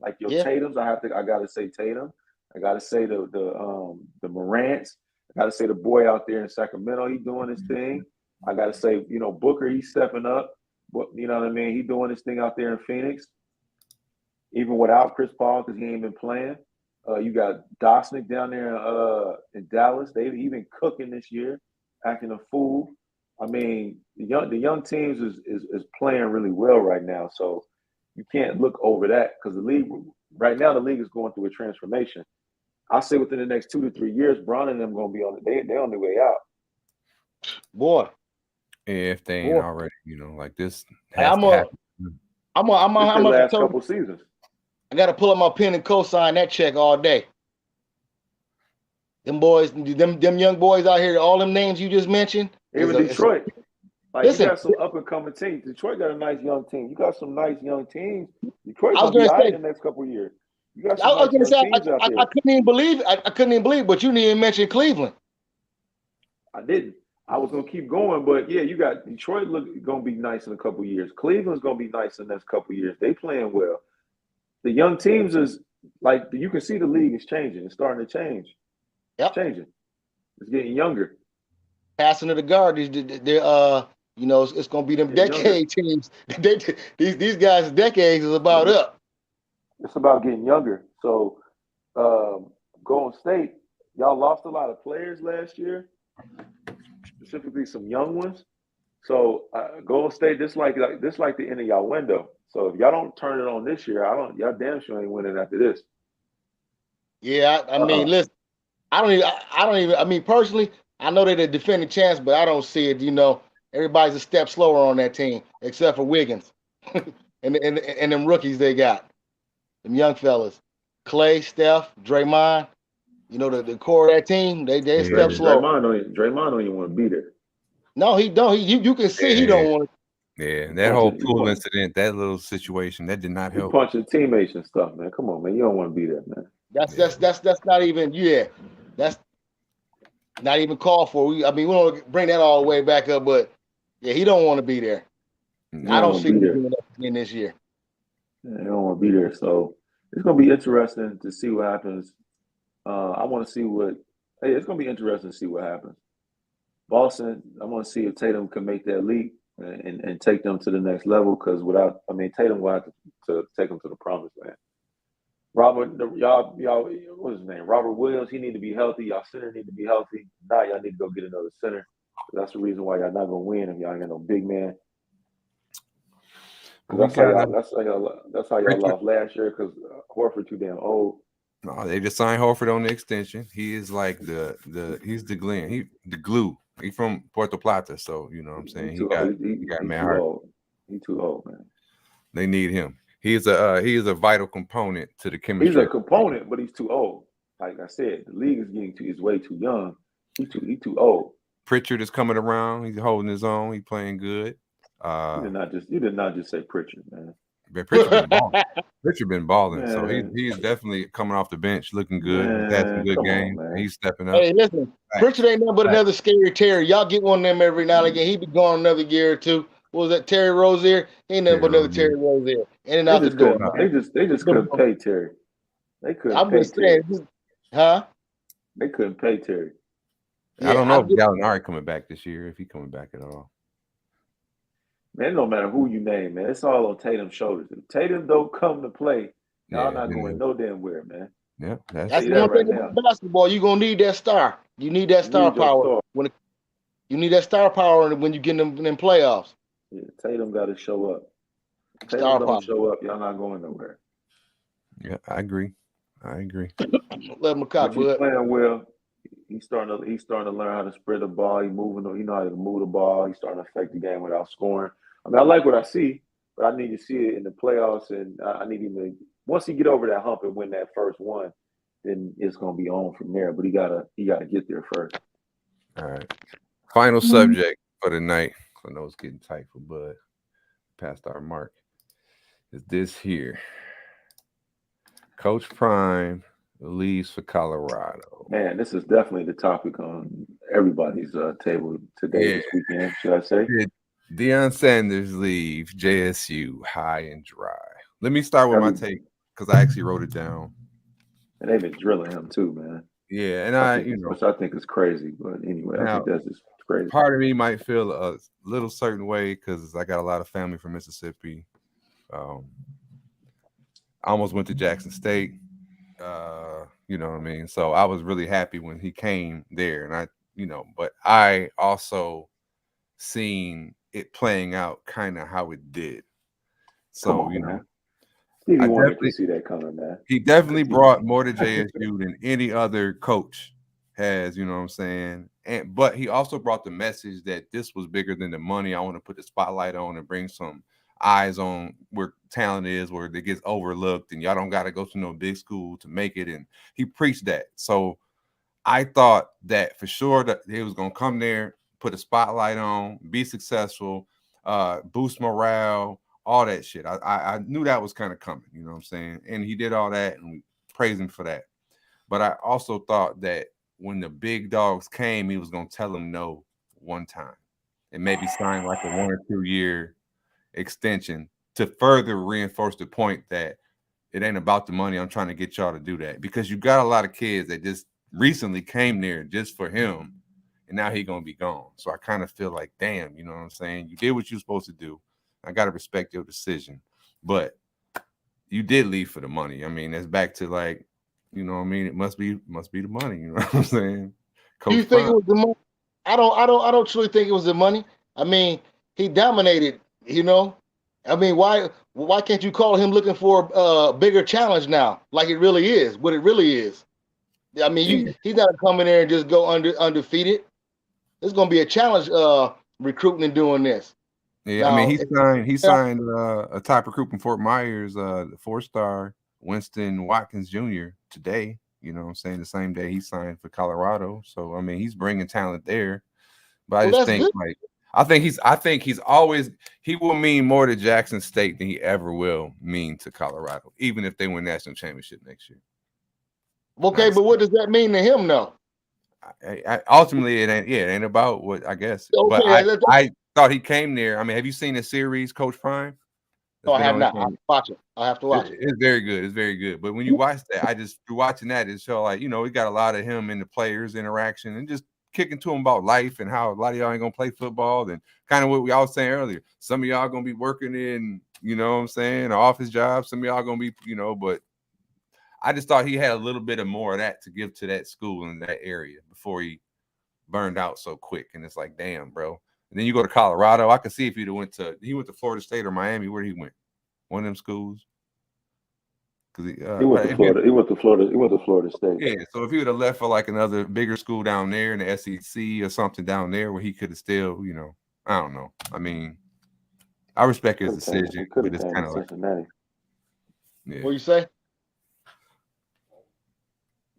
C: Like your Tatums, I gotta say Tatum. I gotta say the Morants. I gotta say the boy out there in Sacramento, he doing his thing. I gotta say, Booker, he's stepping up. But you know what I mean? He doing his thing out there in Phoenix, even without Chris Paul because he ain't been playing. You got Dosnick down there in Dallas. They've even cooking this year, acting a fool. I mean, the young teams is playing really well right now, so you can't look over that because the league right now is going through a transformation. I say within the next 2 to 3 years, Bron and them going to be on they on their way out.
B: Boy,
A: If they ain't already, like this
B: Hey,
A: has
B: I'm
A: to
B: a,
A: happen.
B: I'm a, I'm a,
C: It's
B: I'm
C: the
B: a,
C: last couple seasons.
B: I got to pull up my pen and co-sign that check all day. Them boys, them young boys out here, all them names you just mentioned.
C: Even Detroit.
B: Listen,
C: you got some up and coming teams. Detroit got a nice young team. You got some nice young teams. Detroit
B: I was
C: gonna be
B: gonna
C: all right
B: say,
C: in the next couple of years. You got
B: I
C: some
B: was
C: nice
B: gonna say,
C: young teams out there.
B: I couldn't even believe, I couldn't even believe, but you didn't even mention Cleveland.
C: I didn't. I was gonna keep going, but yeah, you got Detroit gonna be nice in a couple of years. Cleveland's gonna be nice in the next couple of years. They playing well. The young teams is like you can see the league is changing. It's starting to change.
B: Yep.
C: It's changing. It's getting younger.
B: Passing of the guard, they're it's gonna be them decade teams. These guys' decades is about up.
C: It's about getting younger. So, Golden State, y'all lost a lot of players last year, specifically some young ones. So, Golden State, this like the end of y'all window. So, if y'all don't turn it on this year, y'all damn sure ain't winning after this.
B: Yeah, I mean, listen, I don't even. I mean, personally, I know they're the defending champs, but I don't see it. Everybody's a step slower on that team, except for Wiggins and them rookies they got, them young fellas, Clay, Steph, Draymond. The core of that team, they step slow.
C: Draymond don't even want to be there.
B: No, he don't. You can see he don't want
A: to. Yeah, that whole pool incident, that little situation, that did not help.
C: Punching teammates and stuff, man. Come on, man. You don't want to be there, man.
B: That's not even. Yeah, that's not even called for. We don't bring that all the way back up, but yeah, he don't want to be there. I don't see him doing that in this year.
C: Yeah, he don't want to be there, so it's gonna be interesting to see what happens. I want to see it's gonna be interesting to see what happens. Boston, I want to see if Tatum can make that leap and take them to the next level. Because Tatum will have to take them to the promised land. Y'all, what's his name? Robert Williams. He need to be healthy. Y'all center need to be healthy. Now y'all need to go get another center. That's the reason why y'all not gonna win if y'all ain't got no big man. That's how y'all lost last year because Horford too damn old.
A: No, they just signed Horford on the extension. He is like he's the glue. He's from Puerto Plata, so you know what I'm saying. He got man heart.
C: He's too old, man.
A: They need him. He is a vital component to the chemistry.
C: He's a component, but he's too old. Like I said, the league is way too young. He's too old.
A: Pritchard is coming around. He's holding his own. He's playing good.
C: You did not just say Pritchard, man.
A: Pritchard been balling, so he's definitely coming off the bench, looking good. He's had some good games. He's stepping up.
B: Hey, listen, Pritchard ain't nothing but another scary Terry. Y'all get one of them every now and again. He be gone another year or two. What was that, Terry Rozier? He ain't nothing but another Terry Rozier. In and out the door.
C: They just couldn't pay Terry. They couldn't pay Terry.
B: Huh?
C: They couldn't pay Terry.
A: I don't know if Gallinari coming back this year, if he coming back at all.
C: Man, no matter who you name, man, it's all on Tatum's shoulders. If Tatum don't come to play, y'all not going no damn where, man.
A: Yeah,
B: that's the one thing about basketball. You're gonna need that star. You need that star power. You need that star power when you get them in playoffs.
C: Yeah, Tatum got to show up. Tatum don't show up, y'all not going nowhere.
A: Yeah, I agree.
B: Let him cock,
C: he's playing well. He's starting to learn how to spread the ball. He know how to move the ball. He's starting to affect the game without scoring. I like what I see, but I need to see it in the playoffs, and I need him to. Once he get over that hump and win that first one, then it's gonna be on from there. But he gotta get there first.
A: All right. Final subject for the night. I know it's getting tight for Bud. Past our mark. Is this here? Coach Prime leaves for Colorado.
C: Man, this is definitely the topic on everybody's table today, this weekend, should I say?
A: Deion Sanders leaves JSU high and dry. Let me start with my take because I actually wrote it down.
C: And they've been drilling him too, man.
A: Yeah, and
C: which I think is crazy. But anyway, I think that's just crazy.
A: Part of me might feel a little certain way because I got a lot of family from Mississippi. I almost went to Jackson State. You know what I mean? So I was really happy when he came there. And but I also seen it playing out kind of how it did.
C: Come
A: So,
C: on,
A: you
C: man.
A: know,
C: Stevie
A: I
C: Wonder
A: definitely
C: could see that coming, man.
A: he definitely brought more to JSU than any other coach has, you know what I'm saying? But he also brought the message that this was bigger than the money. I want to put the spotlight on and bring some eyes on where talent is, where it gets overlooked, and y'all don't got to go to no big school to make it. And he preached that. So I thought that for sure that he was gonna come there, put a spotlight on, be successful, boost morale, all that shit. I knew that was kind of coming, you know what I'm saying? And he did all that, and we praise him for that. But I also thought that when the big dogs came, he was gonna tell them no one time, and maybe sign like a 1 or 2 year extension to further reinforce the point that it ain't about the money. I'm trying to get y'all to do that because you got a lot of kids that just recently came there just for him, and now he gonna be gone. So I kind of feel like, damn, you know what I'm saying? You did what you were supposed to do. I gotta respect your decision, but you did leave for the money. I mean, that's back to like, you know what I mean? It must be the money. You know what I'm saying?
B: Do you
A: Coach
B: think it
A: Prime.
B: was the money? I don't truly think it was the money. I mean, he dominated. You know, I mean, why can't you call him looking for a bigger challenge now, like it really is, what it really is? I mean, he's not coming there and just go undefeated. There's going to be a challenge recruiting and doing this.
A: Yeah, I mean,
B: Now,
A: he signed a top recruit from Fort Myers, the 4-star Winston Watkins Jr. today. You know what I'm saying? The same day he signed for Colorado. So I mean, he's bringing talent there. But I
B: well,
A: just
B: that's
A: think
B: good.
A: like I think he's always he will mean more to Jackson State than he ever will mean to Colorado, even if they win national championship next year.
B: Okay, but what does that mean to him, though?
A: Ultimately it ain't about what I guess. But
B: Okay,
A: I thought he came there. I mean, have you seen the series Coach Prime?
B: no,
A: That's
B: I
A: been
B: have
A: on.
B: not. I have to watch it. I have to watch it.
A: It's very good. It's very good. But when you watch that, through watching that, it show like, you know, we got a lot of him in the players interaction and just kicking to him about life and how a lot of y'all ain't gonna play football and kind of what we all was saying earlier. Some of y'all gonna be working in, you know what I'm saying, an office job. Some of y'all gonna be, you know, but I just thought he had a little bit of more of that to give to that school in that area before he burned out so quick. And it's like, damn, bro. And then you go to Colorado. I could see if he went to Florida State or Miami, where he went. One of them schools. Because
C: he went to Florida. He went to Florida. He went to Florida State.
A: Yeah, so if he would have left for like another bigger school down there in the SEC or something down there where he could have still, you know, I don't know. I mean, I respect his decision, but it's kind of like
C: Cincinnati.
A: Yeah.
B: What you say?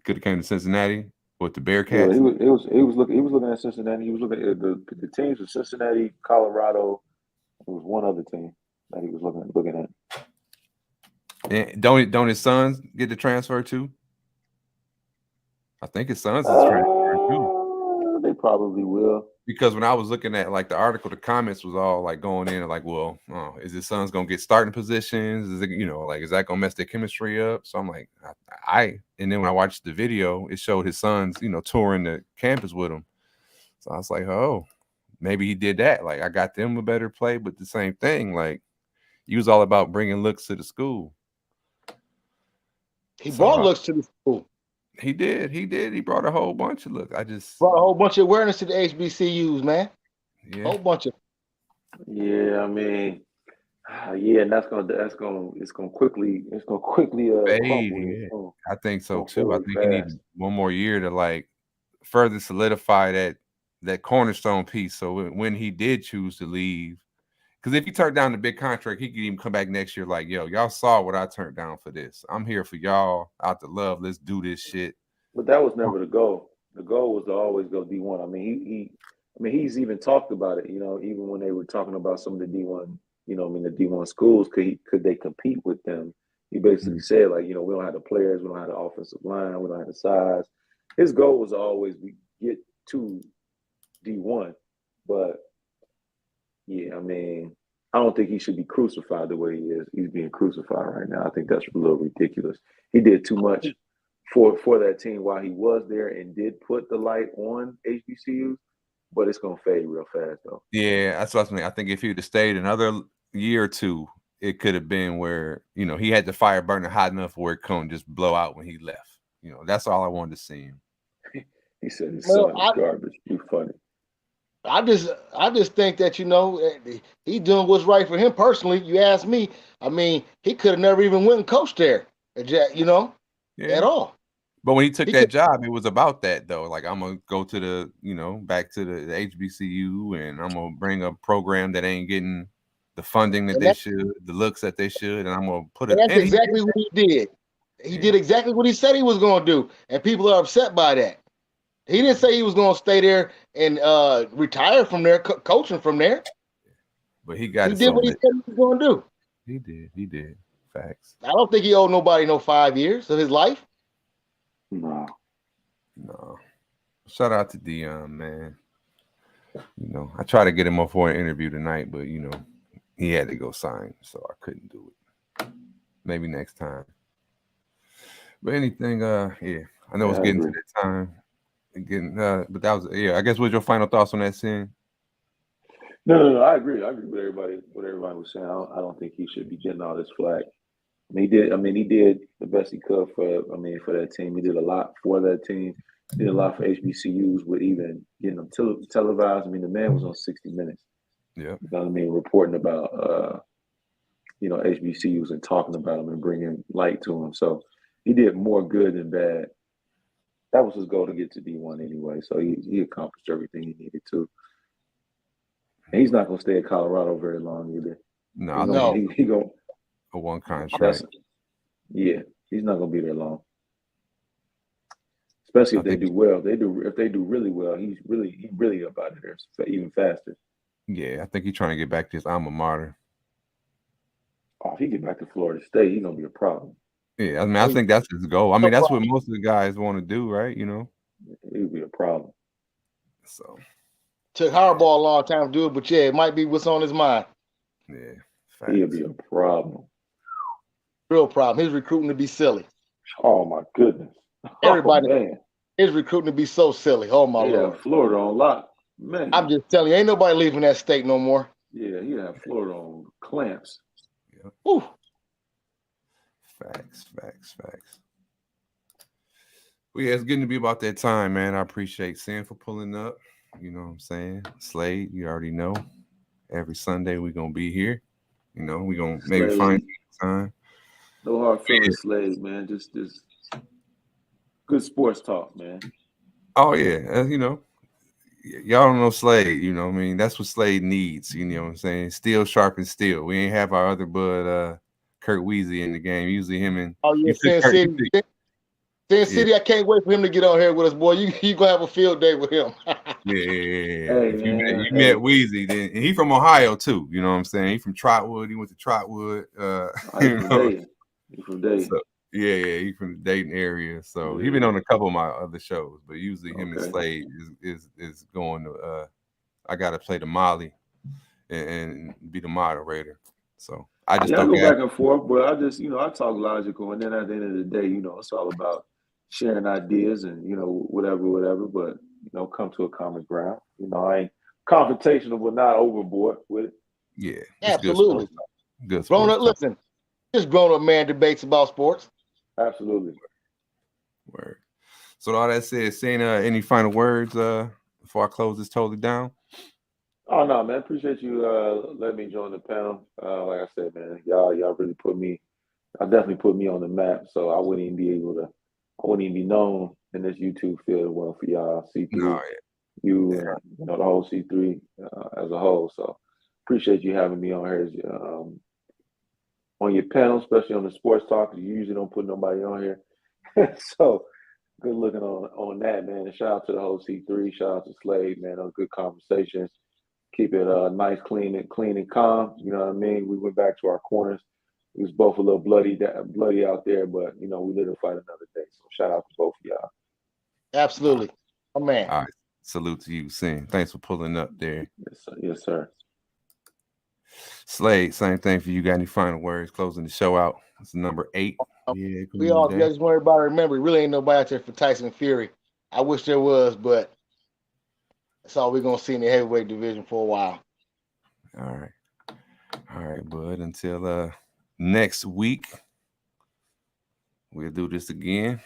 A: Could have came to Cincinnati with the Bearcats.
C: Yeah, he was looking at Cincinnati. He was looking at the teams of Cincinnati, Colorado. There was one other team that he was looking at.
A: And don't his sons get the transfer too? I think his sons is transferring too.
C: They probably will.
A: Because when I was looking at like the article, the comments was all like going in and like, well, is his son's gonna get starting positions? Is it, you know, like, is that gonna mess their chemistry up? So I'm like, and then when I watched the video, it showed his sons, you know, touring the campus with him. So I was like, oh, maybe he did that. Like, I got them a better play, but the same thing, like, he was all about bringing looks to the school.
B: He brought looks to the school.
A: He did. He brought a whole bunch of looks. I just
B: brought a whole bunch of awareness to the HBCUs, man.
A: Yeah.
B: A whole bunch of.
C: Yeah, I mean, yeah, and it's gonna quickly
A: fade.
C: crumble.
A: I think so too. I think he needs one more year to like further solidify that cornerstone piece. So when he did choose to leave, because if he turned down the big contract, he could even come back next year like, yo, y'all saw what I turned down for this. I'm here for y'all out the love. Let's do this shit.
C: But that was never the goal. The goal was to always go D1. I mean, he's even talked about it, you know, even when they were talking about some of the D1, you know, I mean, the D1 schools, could they compete with them? He basically said, like, you know, we don't have the players, we don't have the offensive line, we don't have the size. His goal was always get to D1. But, yeah, I mean, I don't think he should be crucified the way he is. He's being crucified right now. I think that's a little ridiculous. He did too much for that team while he was there and did put the light on HBCUs. But it's gonna fade real fast, though.
A: Yeah, that's what I mean. I think if he would have stayed another year or two, it could have been where, you know, he had the fire burning hot enough where it couldn't just blow out when he left. You know, that's all I wanted to see him.
C: He said his son is garbage. You're funny.
B: I just think that he's doing what's right for him personally. You ask me. I mean, he could have never even went and coached there, at all.
A: But when he took
B: He
A: that
B: could,
A: job, it was about that though. Like I'm gonna go to back to the HBCU, and I'm gonna bring a program that ain't getting the funding that
B: and
A: they should, the looks that they should, and I'm gonna put it.
B: that's
A: And he did
B: exactly what he did. He did exactly what he said he was going to do, and people are upset by that. He didn't say he was going to stay there and retire from there, coaching from there.
A: But he got
B: He
A: it.
B: did what he said he was going to do.
A: He did. Facts.
B: I don't think he owed nobody no 5 years of his life.
C: No.
A: Shout out to Dion, man. I tried to get him up for an interview tonight, but he had to go sign, so I couldn't do it. Maybe next time. But anything, I know it's getting to that time. But that was, I guess, what's your final thoughts on that scene?
C: No. I agree. I agree with everybody. What everybody was saying. I don't think he should be getting all this flack. He did the best he could for that team. He did a lot for that team. He did a lot for HBCUs with even getting them televised. The man was on 60 Minutes.
A: Yeah.
C: You know what I mean? Reporting about, HBCUs and talking about them and bringing light to them. So he did more good than bad. That was his goal to get to D1 anyway. So he accomplished everything he needed to. And he's not going to stay at Colorado very long either.
B: No.
C: He going
A: a one contract.
C: Yeah, he's not going to be there long. Especially if they do well. If they do really well, he's really up out of there even faster.
A: Yeah, I think he's trying to get back to his alma mater.
C: Oh, if he get back to Florida State, he's gonna be a problem.
A: Yeah, I think that's his goal. That's what most of the guys want to do, right?
C: It would be a problem.
A: So
B: took Harbaugh a long time to do it, but it might be what's on his mind.
A: Yeah,
C: he'll be a problem.
B: Real problem. His recruiting to be silly.
C: Oh my goodness!
B: Everybody, his recruiting to be so silly. Oh my Lord!
C: Florida on lock, man.
B: I'm just telling you, ain't nobody leaving that state no more.
C: Yeah, he have Florida on clamps.
A: Yep.
B: Ooh.
A: Facts. Well, it's getting to be about that time, man. I appreciate Sam for pulling up. You know what I'm saying? Slade, you already know. Every Sunday we're gonna be here. We're gonna maybe find time.
C: No hard feelings, Slade, man. Just good sports talk, man.
A: Oh yeah, y'all don't know Slade. That's what Slade needs. You know what I'm saying? Steel sharpens steel. We ain't have our other bud, Kurt Weezy in the game. Usually him and
B: Sin City. I can't wait for him to get on here with us, boy. You gonna have a field day with him.
A: Hey, if you met Weezy, then and he from Ohio too. You know what I'm saying? He from Trotwood. He went to Trotwood.
C: He's from Dayton.
A: So, he's from the Dayton area. So he been on a couple of my other shows, but usually him and Slade is going to. I gotta play the Molly and be the moderator. So I just
C: go back and forth, but I just I talk logical, and then at the end of the day, it's all about sharing ideas and whatever. But come to a common ground. I ain't confrontational, but not overboard with it.
A: Yeah,
B: absolutely.
A: Good.
B: Grown up, listen. Just grown up man debates about sports.
C: Absolutely.
A: Word. So all that said, saying any final words before I close this totally down?
C: Oh no, man. Appreciate you letting me join the panel. Like I said, man, y'all really definitely put me on the map. So I wouldn't even be known in this YouTube field well for y'all. C3, you and the whole C3 as a whole. So appreciate you having me on here on your panel, especially on the sports talk. You usually don't put nobody on here. So good looking on that, man. And shout out to the whole C3. Shout out to Slade, man. On good conversations. Keep it nice, clean and calm. You know what I mean? We went back to our corners. It was both a little bloody out there, but we live to fight another day. So shout out to both of y'all.
B: Absolutely. Oh man.
A: All right. Salute to you, Sin. Thanks for pulling up there.
C: Yes, sir.
A: Slade, same thing for you. Got any final words? Closing the show out. It's number 8.
B: Yeah, just want everybody to remember, really ain't nobody out there for Tyson Fury. I wish there was, but that's all we're gonna see in the heavyweight division for a while.
A: All right, bud. Until next week, we'll do this again.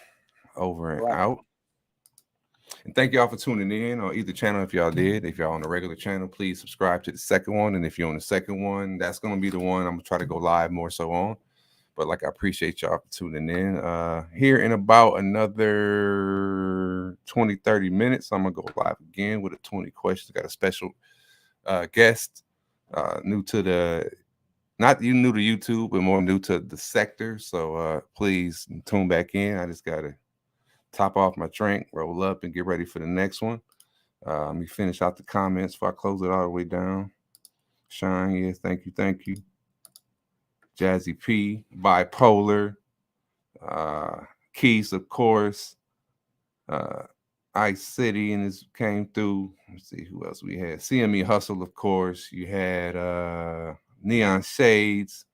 A: Over and out. And thank y'all for tuning in on either channel. If y'all did, if y'all on the regular channel, please subscribe to the second one. And if you're on the second one, that's going to be the one I'm going to try to go live more so on. But like, I appreciate y'all for tuning in. Here in about another 20, 30 minutes, I'm going to go live again with a 20 questions. Got a special guest, new to the, not you new to YouTube, but more new to the sector. So please tune back in. I just got to top off my drink, roll up, and get ready for the next one. Let me finish out the comments before I close it all the way down. Shine, yes, thank you, thank you. Jazzy P, Bipolar, Keys, of course, Ice City, and this came through. Let's see who else we had. CME Hustle, of course. You had Neon Shades,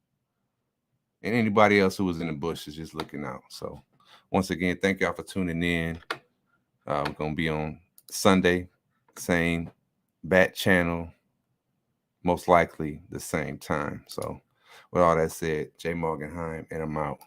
A: and anybody else who was in the bushes just looking out. So once again, thank y'all for tuning in. We're going to be on Sunday, same bat channel, most likely the same time. So with all that said, Jay Morgenheim, and I'm out.